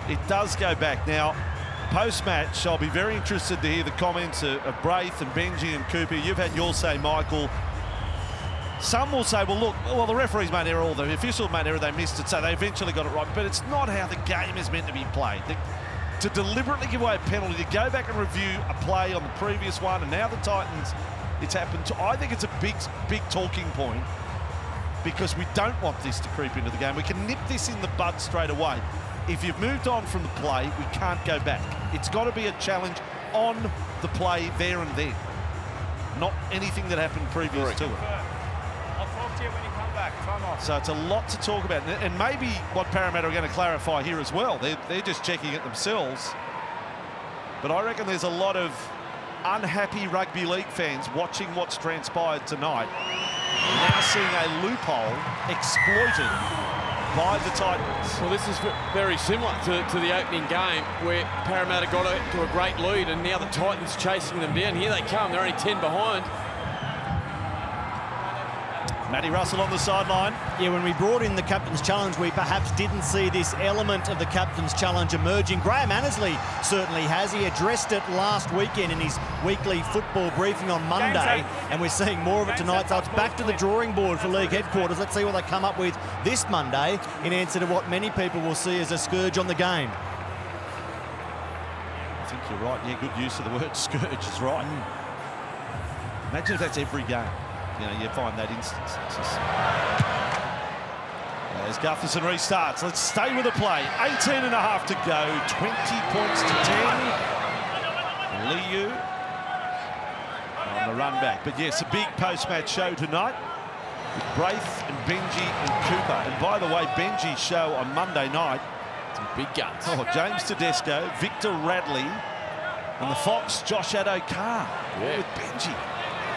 Speaker 1: it does go back. Now, post-match, I'll be very interested to hear the comments of Braith and Benji and Cooper. You've had your say, Michael. Some will say, well, look, the referees made error, or the officials made error, they missed it, so they eventually got it right. But it's not how the game is meant to be played. To deliberately give away a penalty, to go back and review a play on the previous one, and now the Titans, it's happened. I think it's a big talking point, because we don't want this to creep into the game. We can nip this in the bud straight away. If you've moved on from the play, we can't go back. It's got to be a challenge on the play there and then, not anything that happened previous to it.
Speaker 4: I'll talk to you when you come back. Time off.
Speaker 1: So it's a lot to talk about. And maybe what Parramatta are going to clarify here as well. They're just checking it themselves. But I reckon there's a lot of unhappy rugby league fans watching what's transpired tonight, now seeing a loophole exploited by the Titans.
Speaker 2: Well, this is very similar to the opening game where Parramatta got to a great lead, and now the Titans chasing them down. Here they come. They're only 10 behind.
Speaker 1: Matty Russell on the sideline.
Speaker 3: Yeah, when we brought in the Captain's Challenge, we perhaps didn't see this element of the Captain's Challenge emerging. Graham Annesley certainly has. He addressed it last weekend in his weekly football briefing on Monday, and we're seeing more of it tonight. So it's back to the drawing board for league headquarters. Let's see what they come up with this Monday in answer to what many people will see as a scourge on the game.
Speaker 1: I think you're right. Yeah, good use of the word scourge is right. Imagine if that's every game. You know, you find that instance. As Gutherson restarts, let's stay with the play. 18 and a half to go, 20 points to 10. Liu on the run back. But yes, a big post-match show tonight with Braith and Benji and Cooper. And by the way, Benji's show on Monday night.
Speaker 2: Some big guns.
Speaker 1: Oh, James Tedesco, Victor Radley, and the Fox, Josh Addo-Carr.
Speaker 2: Yeah.
Speaker 1: With Benji.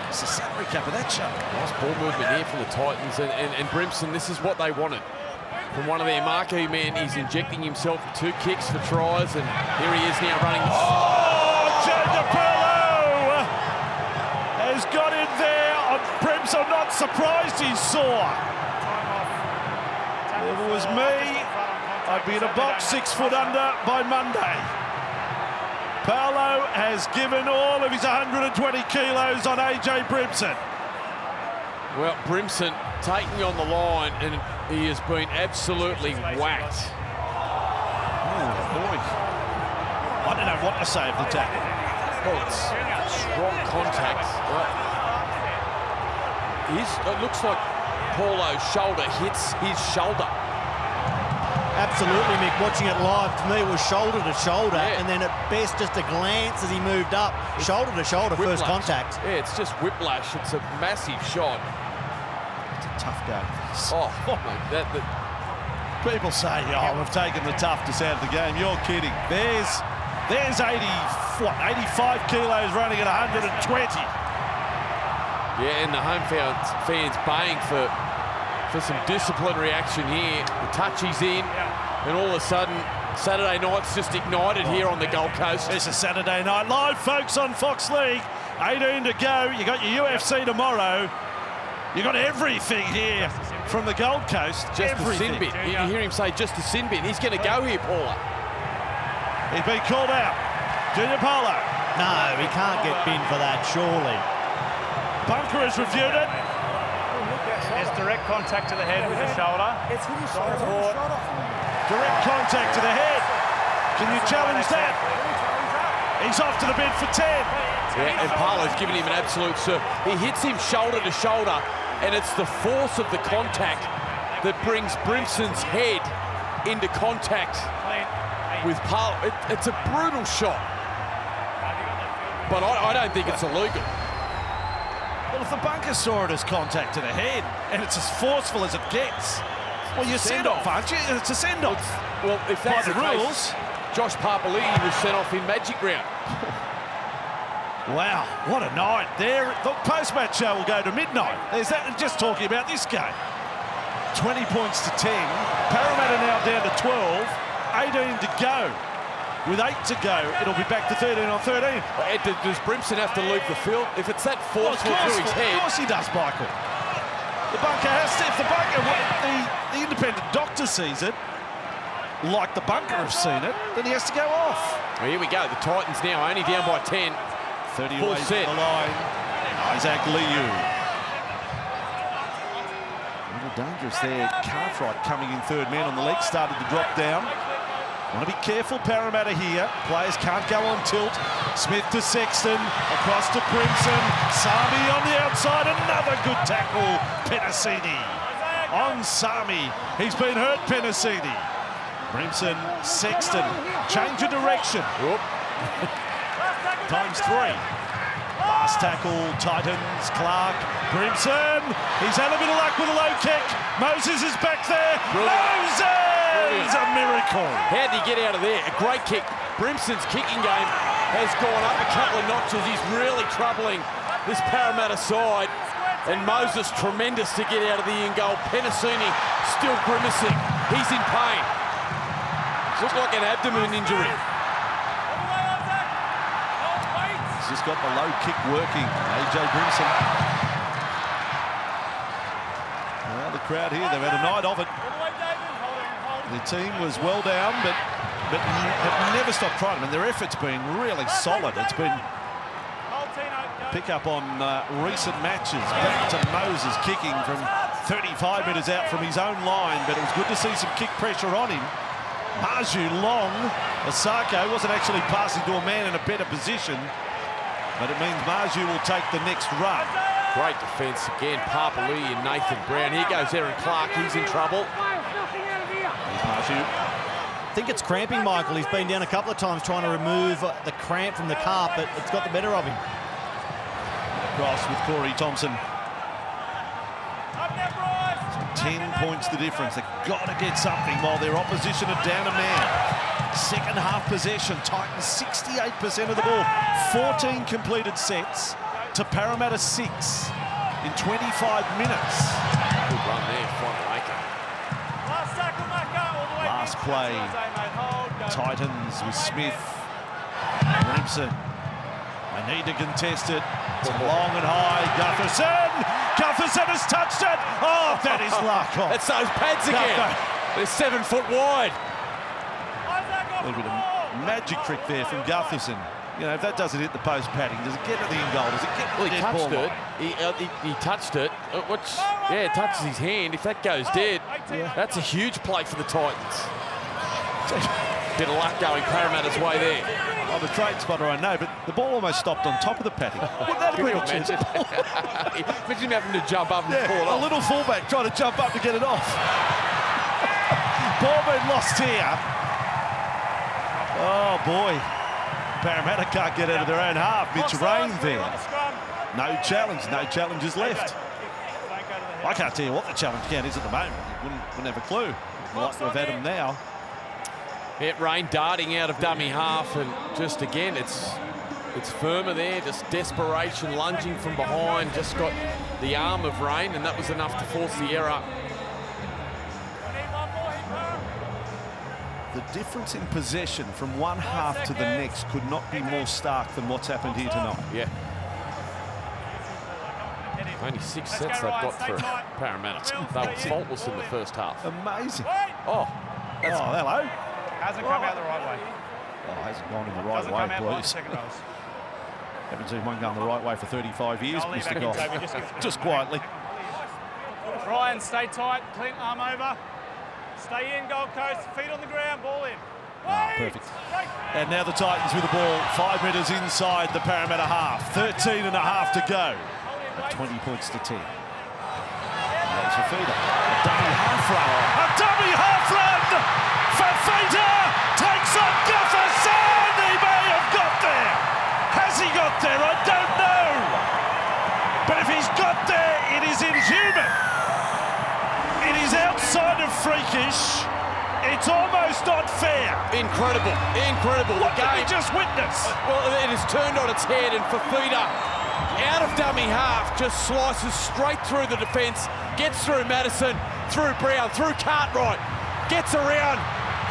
Speaker 1: It's the salary cap of that show.
Speaker 2: Nice ball movement here from the Titans, and Brimson, this is what they wanted. from one of their marquee men. He's injecting himself with 2 kicks for tries, and here he is now running.
Speaker 1: Oh, Jadapello has got in there. I'm not surprised he's sore. If it was me, I'd be in a box 6 foot under by Monday. Paolo has given all of his 120 kilos on AJ Brimson.
Speaker 2: Well, Brimson taking on the line, and he has been absolutely whacked.
Speaker 1: Oh, boy. I don't know what to say of the tackle.
Speaker 2: Well, it's strong contact. It looks like Paulo's shoulder hits his shoulder.
Speaker 3: Absolutely, Mick. Watching it live, to me, it was shoulder to shoulder, and then at best just a glance as he moved up. Shoulder to shoulder,
Speaker 2: Whiplash.
Speaker 3: first contact.
Speaker 2: Yeah, it's just whiplash. It's a massive shot.
Speaker 1: It's a tough game.
Speaker 2: Oh, mate,
Speaker 1: People say, oh, we've taken the toughness out of the game. You're kidding. There's 85 kilos running at 120.
Speaker 2: Yeah, and the home fans baying for some disciplinary action here. The touch he's in, and all of a sudden, Saturday night's just ignited here on the Gold Coast.
Speaker 1: It's a Saturday Night Live, folks, on Fox League. 18 to go. You got your UFC tomorrow. You got everything here from the Gold Coast.
Speaker 2: Just
Speaker 1: everything.
Speaker 2: a sin bin. You hear him say just a sin bin. He's going to go here, Paula.
Speaker 1: He's been called out. Junior Paulo.
Speaker 3: No, he can't get binned for that, surely.
Speaker 1: Bunker has reviewed it.
Speaker 4: It's direct contact to the head with the shoulder.
Speaker 6: It's hit his shoulder.
Speaker 1: Direct contact to the head. Can you challenge that? He's off to the bid for 10.
Speaker 2: Yeah, and Paulo's giving him an absolute serve. He hits him shoulder to shoulder, and it's the force of the contact that brings Brimson's head into contact with Paulo. It's a brutal shot. But I don't think it's illegal.
Speaker 1: Well, if the bunker saw it as contact to the head, and it's as forceful as it gets, well, you're sent off, aren't you? It's a send-off.
Speaker 2: Well, if that's
Speaker 1: By the rules.
Speaker 2: Josh Papali'i was sent off in Magic Round.
Speaker 1: Wow, what a night. There, the post-match show will go to midnight. There's that, just talking about this game. 20 points to 10. Parramatta now down to 12. 18 to go. With 8 to go, it'll be back to 13 on 13.
Speaker 2: Does Brimson have to leave the field? If it's that forceful through his head...
Speaker 1: Of course he does, Michael. The bunker has to. If the bunker, the independent doctor sees it, like the bunker have seen it, then he has to go off.
Speaker 2: Well, here we go. The Titans now only down by 10.
Speaker 1: 30
Speaker 2: Full
Speaker 1: away
Speaker 2: set.
Speaker 1: from the line. Isaac Liu. A little dangerous there. Cartwright coming in third man on the leg, started to drop down. Want to be careful, Parramatta here. Players can't go on tilt. Smith to Sexton, across to Brimson. Sami on the outside, another good tackle. Penasini on Sami. He's been hurt, Penasini. Brimson, Sexton, change of direction. Times 3. Last tackle, Titans, Clark, Brimson. He's had a bit of luck with a low kick. Moses is back there.
Speaker 2: Brilliant.
Speaker 1: Moses! A miracle.
Speaker 2: How'd he get out of there? A great kick. Brimson's kicking game has gone up a couple of notches. He's really troubling this Parramatta side. And Moses, tremendous to get out of the in goal. Penasini still grimacing. He's in pain. Looks like an abdomen injury.
Speaker 1: He's just got the low kick working. AJ Brimson. Well, the crowd here, they've had a night of it. The team was well down, but have never stopped trying. I mean, their effort's been really solid. It's been pick up on recent matches. Back to Moses kicking from 35 metres out from his own line, but it was good to see some kick pressure on him. Maju long. Osako wasn't actually passing to a man in a better position, but it means Maju will take the next run.
Speaker 2: Great defence again. Papali'i and Nathan Brown. Here goes Aaron Clark. He's in trouble.
Speaker 3: I think it's cramping, Michael. He's been down a couple of times trying to remove the cramp from the calf, but it's got the better of him.
Speaker 1: Cross with Corey Thompson. 10 points the difference. They've got to get something while their opposition are down a man. Second half possession. Titans 68% of the ball. 14 completed sets to Parramatta 6 in 25 minutes.
Speaker 2: Good run there, Fonraker.
Speaker 4: Last tackle.
Speaker 1: last play. Titans with Smith. Remsen. They need to contest it. It's long and high. Gutherson has touched it. Oh, that is luck. Oh.
Speaker 2: It's those pads again. They're 7 foot wide.
Speaker 1: A little bit of magic trick there from Gutherson. You know, if that doesn't hit the post padding, does it get to the end goal? Does it get to the dead ball line?
Speaker 2: He touched it. It touches his hand. If that goes dead, that's a huge play for the Titans. Bit of luck going Parramatta's way there.
Speaker 1: Oh, the trade spotter, I know, but the ball almost stopped on top of the padding. Wouldn't that have been
Speaker 2: Imagine him having to jump up and pull it off.
Speaker 1: A little fullback trying to jump up to get it off. Ball been lost here. Oh, boy. Parramatta can't get out of their own half. Mitch Rain there. No challenges left. I can't tell you what the challenge count is at the moment. Wouldn't have a clue. Like we've had them now.
Speaker 2: Yeah, Rain darting out of dummy half, and just again, it's firmer there, just desperation, lunging from behind, just got the arm of Rain, and that was enough to force the error.
Speaker 1: The difference in possession from one half to the next could not be more stark than what's happened here tonight.
Speaker 2: Yeah. Only 6 sets they've got for Parramatta. They were faultless in the first half.
Speaker 1: Amazing.
Speaker 2: Oh,
Speaker 1: hello.
Speaker 4: Hasn't come out the right way.
Speaker 1: Oh, hasn't gone in the right way, please. Haven't seen one going the right way for 35 years, Mr. Goff. Just quietly.
Speaker 4: Ryan, stay tight. Clint, arm over. Stay in, Gold Coast. Feet on the ground, ball in.
Speaker 1: Perfect. And now the Titans with the ball 5 metres inside the Parramatta half. 13 and a half to go. 20 points to 10. There's a feeder. A dummy half run. A dummy half run! Fafita takes on Gutherson! He may have got there! Has he got there? I don't know! But if he's got there, it is inhuman! It is outside of freakish. It's almost not fair.
Speaker 2: Incredible.
Speaker 1: What did we just witness?
Speaker 2: Well, it has turned on its head, and Fafita, out of dummy half, just slices straight through the defence, gets through Madison, through Brown, through Cartwright, gets around,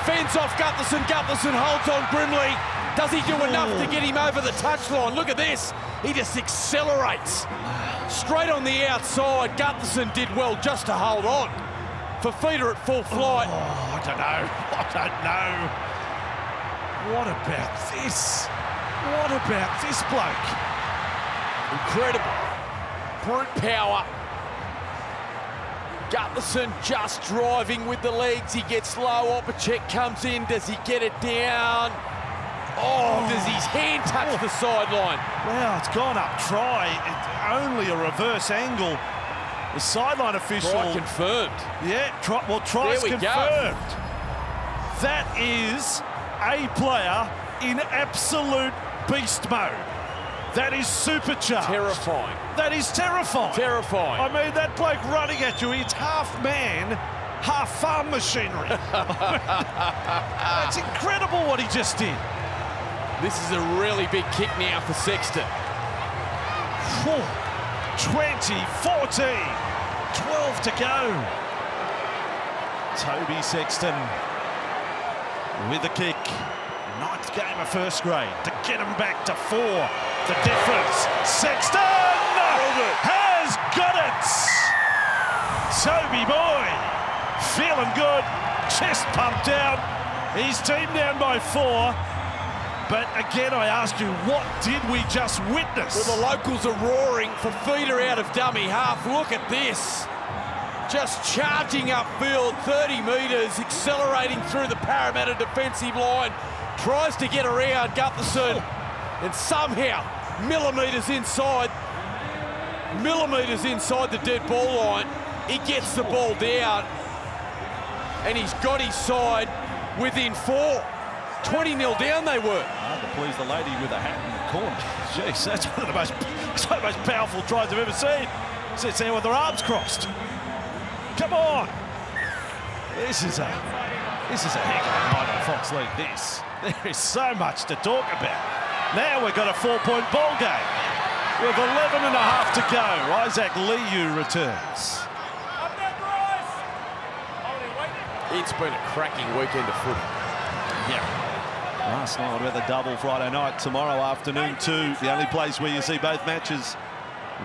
Speaker 2: fends off Gutherson. Gutherson holds on grimly. Does he do enough to get him over the touchline? Look at this. He just accelerates straight on the outside. Gutherson did well just to hold on. Fafita at full flight.
Speaker 1: I don't know. What about this? What about this bloke?
Speaker 2: Incredible. Brute power. Gutherson just driving with the legs. He gets low. Opacek comes in. Does he get it down? Oh, does his hand touch the sideline?
Speaker 1: Wow, it's gone up. Try. Only a reverse angle. The sideline official...
Speaker 2: Try confirmed.
Speaker 1: Yeah, try's confirmed. Go. That is a player in absolute beast mode. That is supercharged.
Speaker 2: Terrifying.
Speaker 1: That is terrifying.
Speaker 2: Terrifying.
Speaker 1: I mean, that bloke running at you, it's half man, half farm machinery. That's incredible what he just did.
Speaker 2: This is a really big kick now for Sexton.
Speaker 1: 20-14. 12 to go. Toby Sexton with the kick. 9th game of first grade to get him back to 4. The difference. Sexton has got it. Toby boy feeling good. Chest pumped out. His team down by 4. But again, I ask you, what did we just witness?
Speaker 2: Well, the locals are roaring for feeder out of dummy half. Look at this. Just charging upfield, 30 metres, accelerating through the Parramatta defensive line. Tries to get around Gutherson, and somehow millimetres inside the dead ball line, he gets the ball down, and he's got his side within 4. 20-0 down they were.
Speaker 1: Hard to please the lady with a hat in the corner. Jeez, that's one of the most powerful tries I've ever seen. Sits there with her arms crossed. Come on. This is a heck of a night on Fox League, this. There is so much to talk about. Now we've got a 4-point ball game with 11 and a half to go. Isaac Liu returns.
Speaker 2: It's been a cracking weekend of footy.
Speaker 1: Yeah. Last night we had the double Friday night. Tomorrow afternoon too. The only place where you see both matches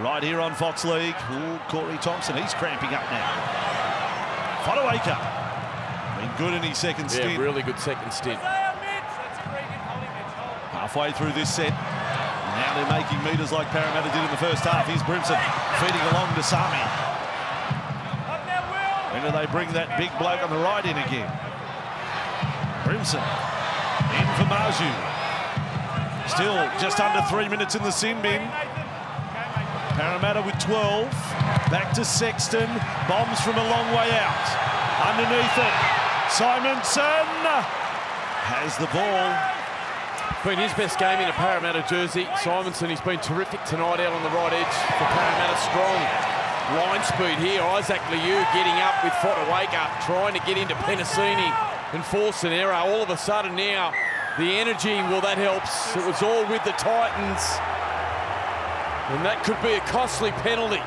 Speaker 1: right here on Fox League. Ooh, Corey Thompson, he's cramping up now. Fodawaker, been good in his second stint.
Speaker 2: Yeah, really good second stint.
Speaker 1: Halfway through this set. Now they're making metres like Parramatta did in the first half. Here's Brimson feeding along to Sami. When do they bring that big bloke on the right in again? Brimson in for Maju. Still just under 3 minutes in the sin bin. Parramatta with 12. Back to Sexton. Bombs from a long way out. Underneath it. Simonson has the ball.
Speaker 2: Been his best game in a Parramatta jersey. Simonson, he's been terrific tonight out on the right edge for Parramatta. Strong line speed here. Isaac Liu getting up with Fodawaker, trying to get into Penasini and force an error. All of a sudden now, the energy, well, that helps. It was all with the Titans. And that could be a costly penalty.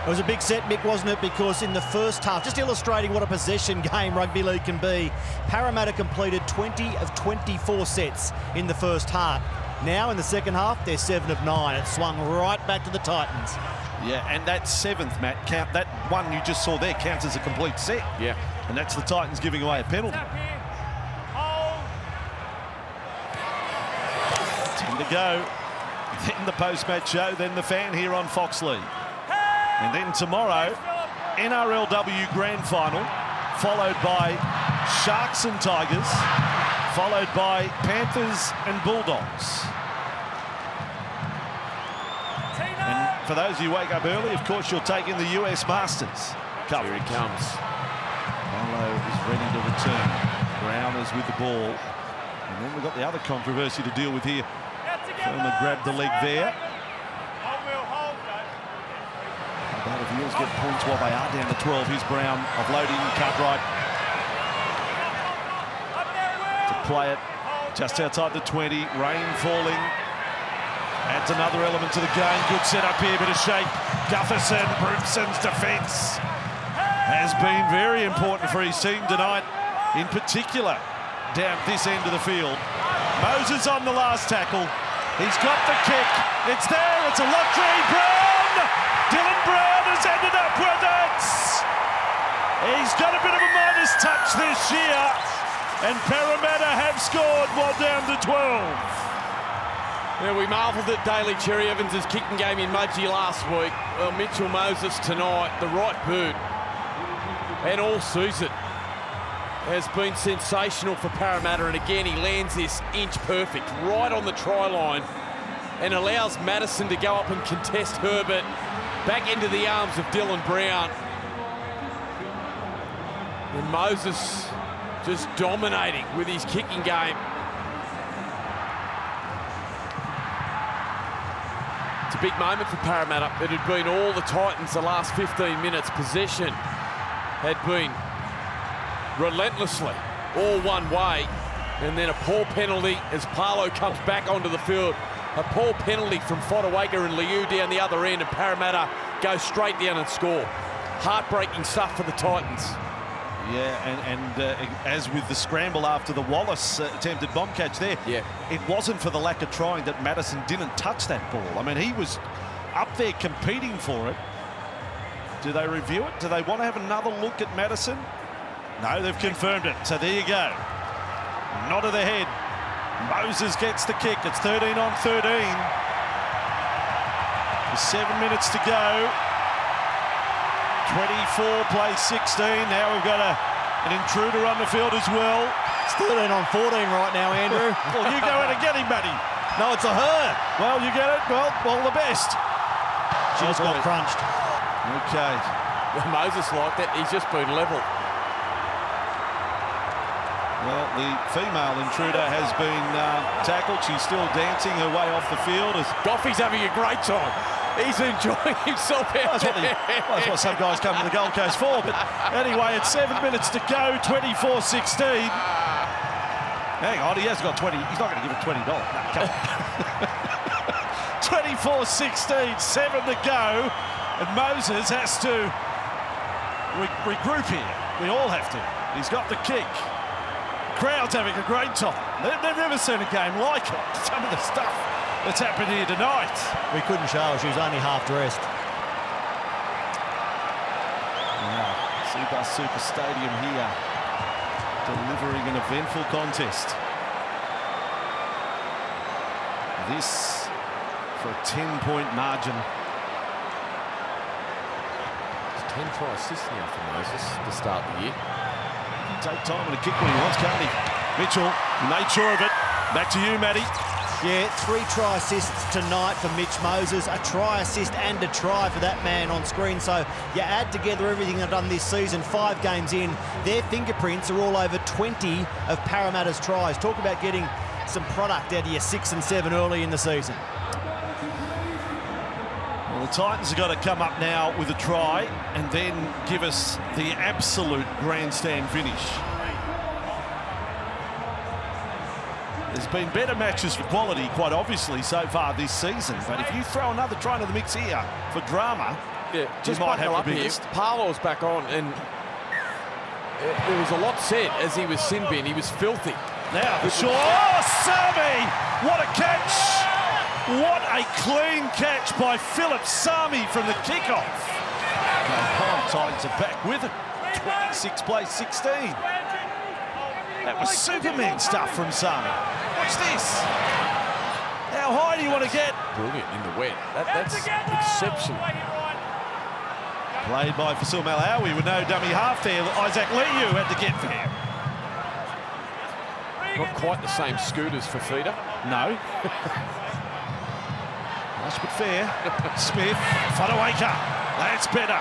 Speaker 3: It was a big set, Mick, wasn't it? Because in the first half, just illustrating what a possession game rugby league can be, Parramatta completed 20 of 24 sets in the first half. Now in the second half, they're 7 of 9. It swung right back to the Titans.
Speaker 1: Yeah, and that seventh, Matt, count that one you just saw there counts as a complete set.
Speaker 2: Yeah.
Speaker 1: And that's the Titans giving away a penalty. 10 to go. Then the post-match show, then the fan here on Fox League. And then tomorrow, NRLW Grand Final, followed by Sharks and Tigers, followed by Panthers and Bulldogs. And for those of you who wake up early, of course, you'll take in the US Masters coverage.
Speaker 2: Here he comes.
Speaker 1: Barlow is ready to return. Brown is with the ball. And then we've got the other controversy to deal with here. Firma grabbed the leg there. How about if Eels get points while they are down to 12? Here's Brown offloading, Cartwright to play it just outside the 20. Rain falling. Adds another element to the game. Good setup here, bit of shape. Gutherson, Brimson's defence has been very important for his team tonight, in particular down this end of the field. Moses on the last tackle. He's got the kick. It's there. It's a luxury. Brown! Dylan Brown has ended up with it. He's got a bit of a minus touch this year, and Parramatta have scored while down to 12.
Speaker 2: Yeah, we marvelled at Daly Cherry Evans' kicking game in Mudgee last week. Well, Mitchell Moses tonight, the right boot, and all season has been sensational for Parramatta. And again, he lands this inch perfect right on the try line and allows Madison to go up and contest Herbert back into the arms of Dylan Brown. And Moses just dominating with his kicking game. It's a big moment for Parramatta. It had been all the Titans the last 15 minutes. Possession had been relentlessly all one way. And then a poor penalty as Parlow comes back onto the field. A poor penalty from Fodawaker and Liu down the other end, and Parramatta go straight down and score. Heartbreaking stuff for the Titans.
Speaker 1: Yeah, and as with the scramble after the Wallace attempted bomb catch there,
Speaker 2: yeah,
Speaker 1: it wasn't for the lack of trying that Madison didn't touch that ball. I mean, he was up there competing for it. Do they review it? Do they want to have another look at Madison? No, they've confirmed it. So there you go. Nod of the head. Moses gets the kick. It's 13 on 13. There's 7 minutes to go. 24 plays 16. Now we've got an intruder on the field as well.
Speaker 3: It's 13 on 14 right now, Andrew.
Speaker 1: Well, you go out and get him, buddy.
Speaker 3: No, it's a her.
Speaker 1: Well, you get it. Well, all the best.
Speaker 3: She just got crunched.
Speaker 1: Okay.
Speaker 2: Well, Moses liked it. He's just been levelled.
Speaker 1: Well, the female intruder has been tackled. She's still dancing her way off the field. As
Speaker 2: Goffey's having a great time. He's enjoying himself out there.
Speaker 1: That's what some guys come to the Gold Coast for. But anyway, it's 7 minutes to go, 24-16. Hang on, he has got 20. He's not going to give it $20. No, come on. 24-16, 7 to go. And Moses has to regroup here. We all have to. He's got the kick. Crowd's having a great time. They've never seen a game like it. Some of the stuff that's happened here tonight.
Speaker 3: We couldn't show her. She was only half dressed.
Speaker 1: Seabus Super Stadium here, delivering an eventful contest. This for a 10-point margin.
Speaker 2: 10 try assists now for Moses to start the year.
Speaker 1: Take time and a kick when he wants, can't he? Mitchell made sure of it. Back to you, Matty.
Speaker 3: Yeah, 3 try assists tonight for Mitch Moses. A try assist and a try for that man on screen. So you add together everything they've done this season, 5 games in, their fingerprints are all over 20 of Parramatta's tries. Talk about getting some product out of your 6 and 7 early in the season.
Speaker 1: Well, the Titans have got to come up now with a try and then give us the absolute grandstand finish. There's been better matches for quality, quite obviously, so far this season. But if you throw another try into the mix here for drama,
Speaker 2: yeah, just
Speaker 1: might have
Speaker 2: up
Speaker 1: the
Speaker 2: here.
Speaker 1: biggest.
Speaker 2: Parlow's back on, and there was a lot said as he was sin bin. He was filthy.
Speaker 1: Now the shot. Oh, Sami! What a catch! What a clean catch by Philip Sami from the kickoff. Oh, Titans are back with it. 26 plays 16. That was Superman stuff from Sami. Watch this. How high do you want to get?
Speaker 2: Brilliant in the wet. That's exceptional.
Speaker 1: Played by Fasil Malawi with no dummy half there. Isaac Liu had to get there.
Speaker 2: Not quite the same scooters for Feeder.
Speaker 1: No. Nice but fair. Smith, Fodawaker. That's better.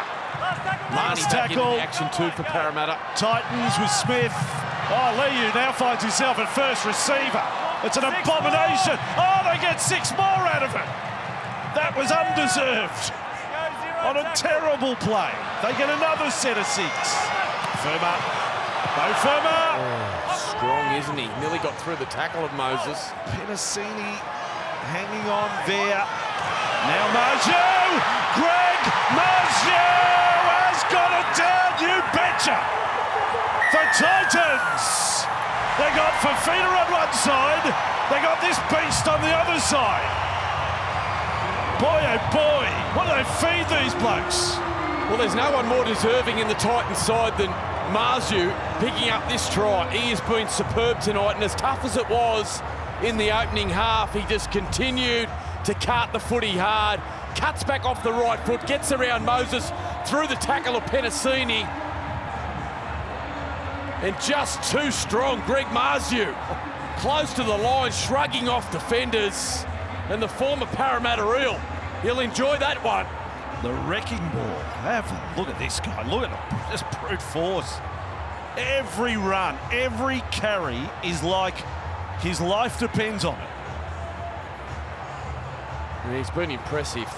Speaker 1: Last tackle.
Speaker 2: Action 2 for Parramatta.
Speaker 1: Titans with Smith. Oh, Liu now finds himself at first receiver. It's an abomination. Oh, they get 6 more out of it. That was undeserved. On a terrible play. They get another set of 6. Firma. Bo Firma.
Speaker 2: Oh, strong, isn't he? Nearly got through the tackle of Moses.
Speaker 1: Penasini hanging on there. Now Marju. Greg Marju has got it down, you betcha. The Titans. They got Fafita on one side. They got this beast on the other side. Boy, oh boy, what do they feed these blokes?
Speaker 2: Well, there's no one more deserving in the Titans side than Marju picking up this try. He has been superb tonight, and as tough as it was in the opening half, he just continued to cart the footy hard, cuts back off the right foot, gets around Moses through the tackle of Penasini. And just too strong, Greg Marju, close to the line, shrugging off defenders. And the former Parramatta Eel, he'll enjoy that one.
Speaker 1: The wrecking ball. Have a look at this guy. Look at him. Just brute force. Every run, every carry is like his life depends on it.
Speaker 2: And he's been impressive.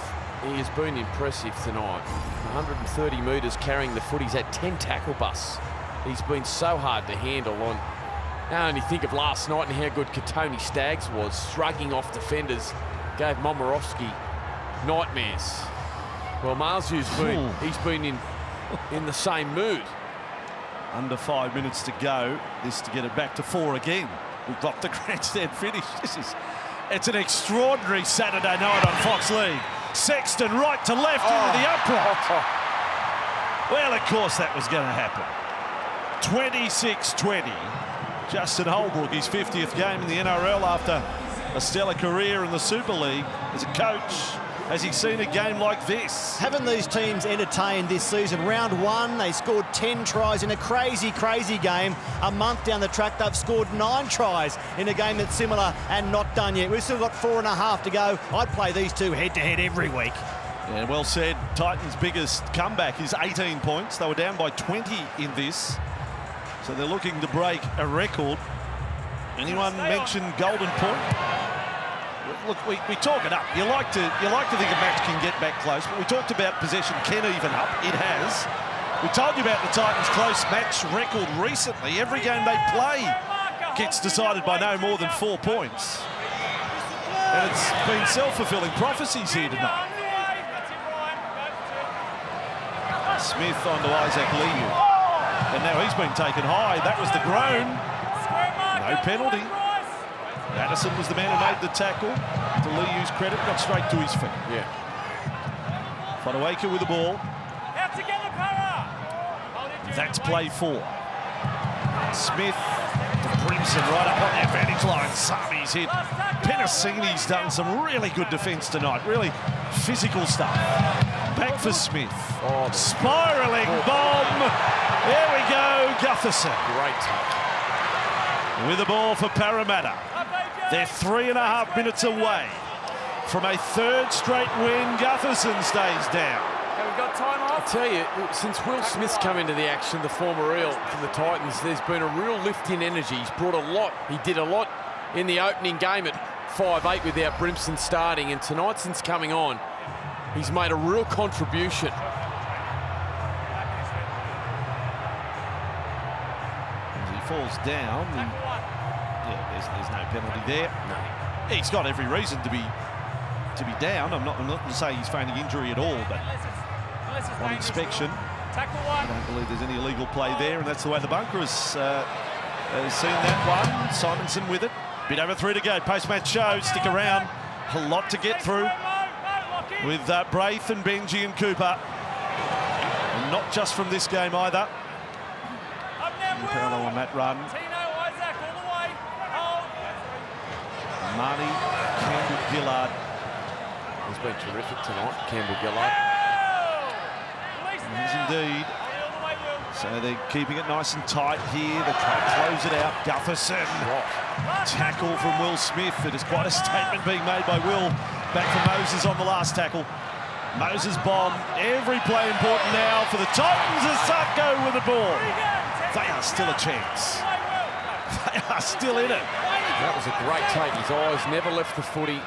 Speaker 2: He has been impressive tonight. 130 metres carrying the foot. He's had 10 tackle busts. He's been so hard to handle on. I only think of last night and how good Katoni Staggs was, shrugging off defenders, gave Momorowski nightmares. Well, Marzu's been in the same mood.
Speaker 1: Under 5 minutes to go. This to get it back to 4 again. We've got the grandstand finish. It's an extraordinary Saturday night on Fox League. Sexton right to left into the upright. Well, of course that was going to happen. 26-20. Justin Holbrook, his 50th game in the NRL after a stellar career in the Super League as a coach. Has he seen a game like this?
Speaker 3: Haven't these teams entertained this season? Round 1, they scored 10 tries in a crazy, crazy game. A month down the track, they've scored 9 tries in a game that's similar and not done yet. We've still got 4.5 to go. I'd play these two head-to-head every week.
Speaker 1: Yeah, well said. Titans' biggest comeback is 18 points. They were down by 20 in this. So they're looking to break a record. Anyone mention Golden Point? Look, we talk it up. You like to think a match can get back close, but we talked about possession can even up. It has. We told you about the Titans' close match record recently. Every game they play gets decided by no more than 4 points. And it's been self-fulfilling prophecies here tonight. Smith onto Isaac Liu. And now he's been taken high. That was the groan. No penalty. Madison was the man who made the tackle. To Liu's credit, got straight to his feet.
Speaker 2: Yeah.
Speaker 1: Fodawaker with the ball.
Speaker 4: Out together, Para.
Speaker 1: That's play 4. Smith to Brimson right up on the advantage line. Sami's hit. Penasini's done some really good defence tonight. Really physical stuff. Back for Smith.
Speaker 2: Oh,
Speaker 1: spiralling bomb. There we go, Gutherson.
Speaker 2: Great touch.
Speaker 1: With the ball for Parramatta. They're 3.5 minutes away from a 3rd straight win. Gutherson stays down.
Speaker 4: We've got time off.
Speaker 2: I tell you, since Will Smith's come into the action, the former Eel from the Titans, there's been a real lift in energy. He's brought a lot. He did a lot in the opening game at 5'8" without Brimson starting, and tonight, since coming on, he's made a real contribution.
Speaker 1: As he falls down, there's no penalty there. No. He's got every reason to be down. I'm not going to say he's feigning injury at all, but on inspection, I don't believe there's any illegal play there, and that's the way the bunker has seen that one. Simonson with it. Bit over 3 to go. Post-match show. Stick around. A lot to get through with Braith and Benji and Cooper. And not just from this game either. In parallel on that run. Marnie, Campbell Gillard.
Speaker 2: He's been terrific tonight, Campbell Gillard.
Speaker 1: He is indeed. So they're keeping it nice and tight here. They try to close it out. Gutherson. Tackle from Will Smith. It is quite a statement being made by Will. Back for Moses on the last tackle. Moses bomb. Every play important now for the Titans as Sarko with the ball. They are still a chance. They are still in it.
Speaker 2: That was a great take. His eyes never left the footy.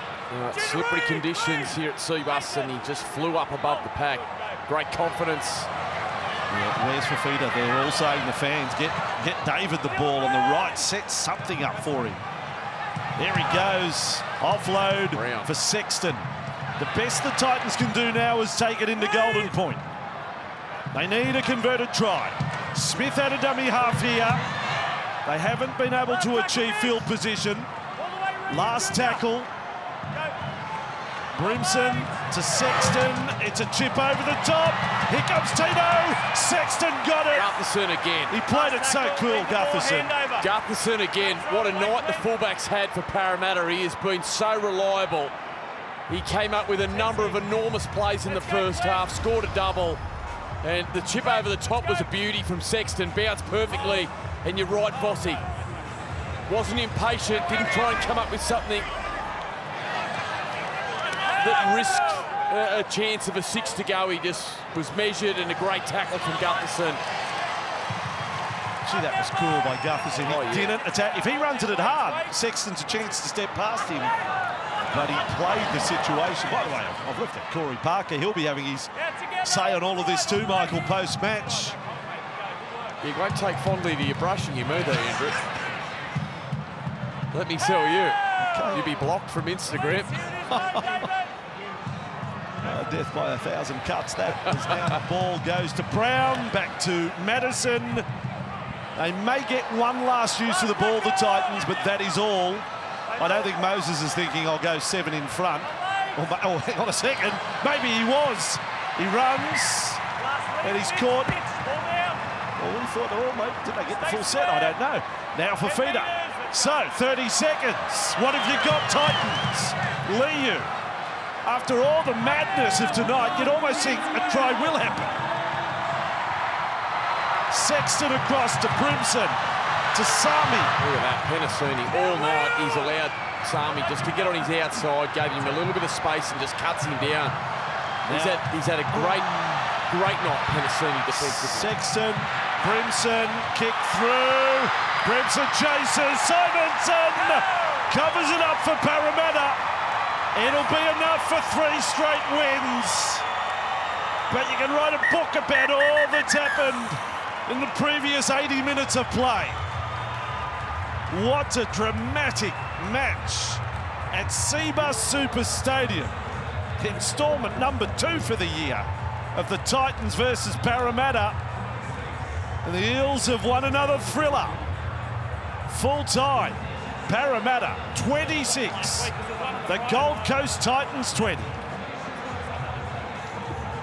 Speaker 2: Slippery conditions here at Seabus, and he just flew up above the pack. Great confidence.
Speaker 1: Yeah, where's Fafita? They're all saying, the fans, get David the ball on the right, set something up for him. There he goes. Offload
Speaker 2: Brown
Speaker 1: for Sexton. The best the Titans can do now is take it into Golden Point. They need a converted try. Smith had a dummy half here. They haven't been able to achieve field position. Last tackle. Brimson to Sexton. It's a chip over the top. Here comes Tino. Sexton got it.
Speaker 2: Gutherson again.
Speaker 1: He played it so cool, Gutherson.
Speaker 2: Gutherson again. What a night the fullbacks had for Parramatta. He has been so reliable. He came up with a number of enormous plays in the first half, scored a double, and the chip over the top was a beauty from Sexton. Bounced perfectly, and you're right, Bossy. Wasn't impatient, didn't try and come up with something that risked a chance of a 6 to go. He just was measured, and a great tackle from Gutherson.
Speaker 1: Gee, that was cool by Gutherson. He didn't attack. If he runs it at hard, Sexton's a chance to step past him. But he played the situation. By the way, I've looked at Corey Parker. He'll be having his say on all of this too, Michael, post-match.
Speaker 2: You won't take fondly to your brushing him either, Andrew. Let me tell you, you'll be blocked from Instagram.
Speaker 1: Death by 1,000 cuts. That is now the ball goes to Brown, back to Madison. They may get one last use of the ball, the Titans, but that is all. I don't think Moses is thinking I'll go 7 in front. Oh, hang on a second. Maybe he was. He runs, and he's caught. Well, we thought, oh, mate, did they get the full set? I don't know. Now for Fafita. So, 30 seconds. What have you got, Titans? Liu. After all the madness of tonight, you'd almost think a try will happen. Sexton across to Brimson. To Sami.
Speaker 2: Look at that, Penasini. All night he's allowed Sami just to get on his outside, gave him a little bit of space and just cuts him down. He's had a great night, Penasini, defensively.
Speaker 1: Sexton, Brimson, kick through. Brimson chases, Simonson covers it up for Parramatta. It'll be enough for 3 straight wins. But you can write a book about all that's happened in the previous 80 minutes of play. What a dramatic match at Seabus Super Stadium. Instalment number 2 for the year of the Titans versus Parramatta. And the Eels have won another thriller. Full time. Parramatta 26. The Gold Coast Titans 20.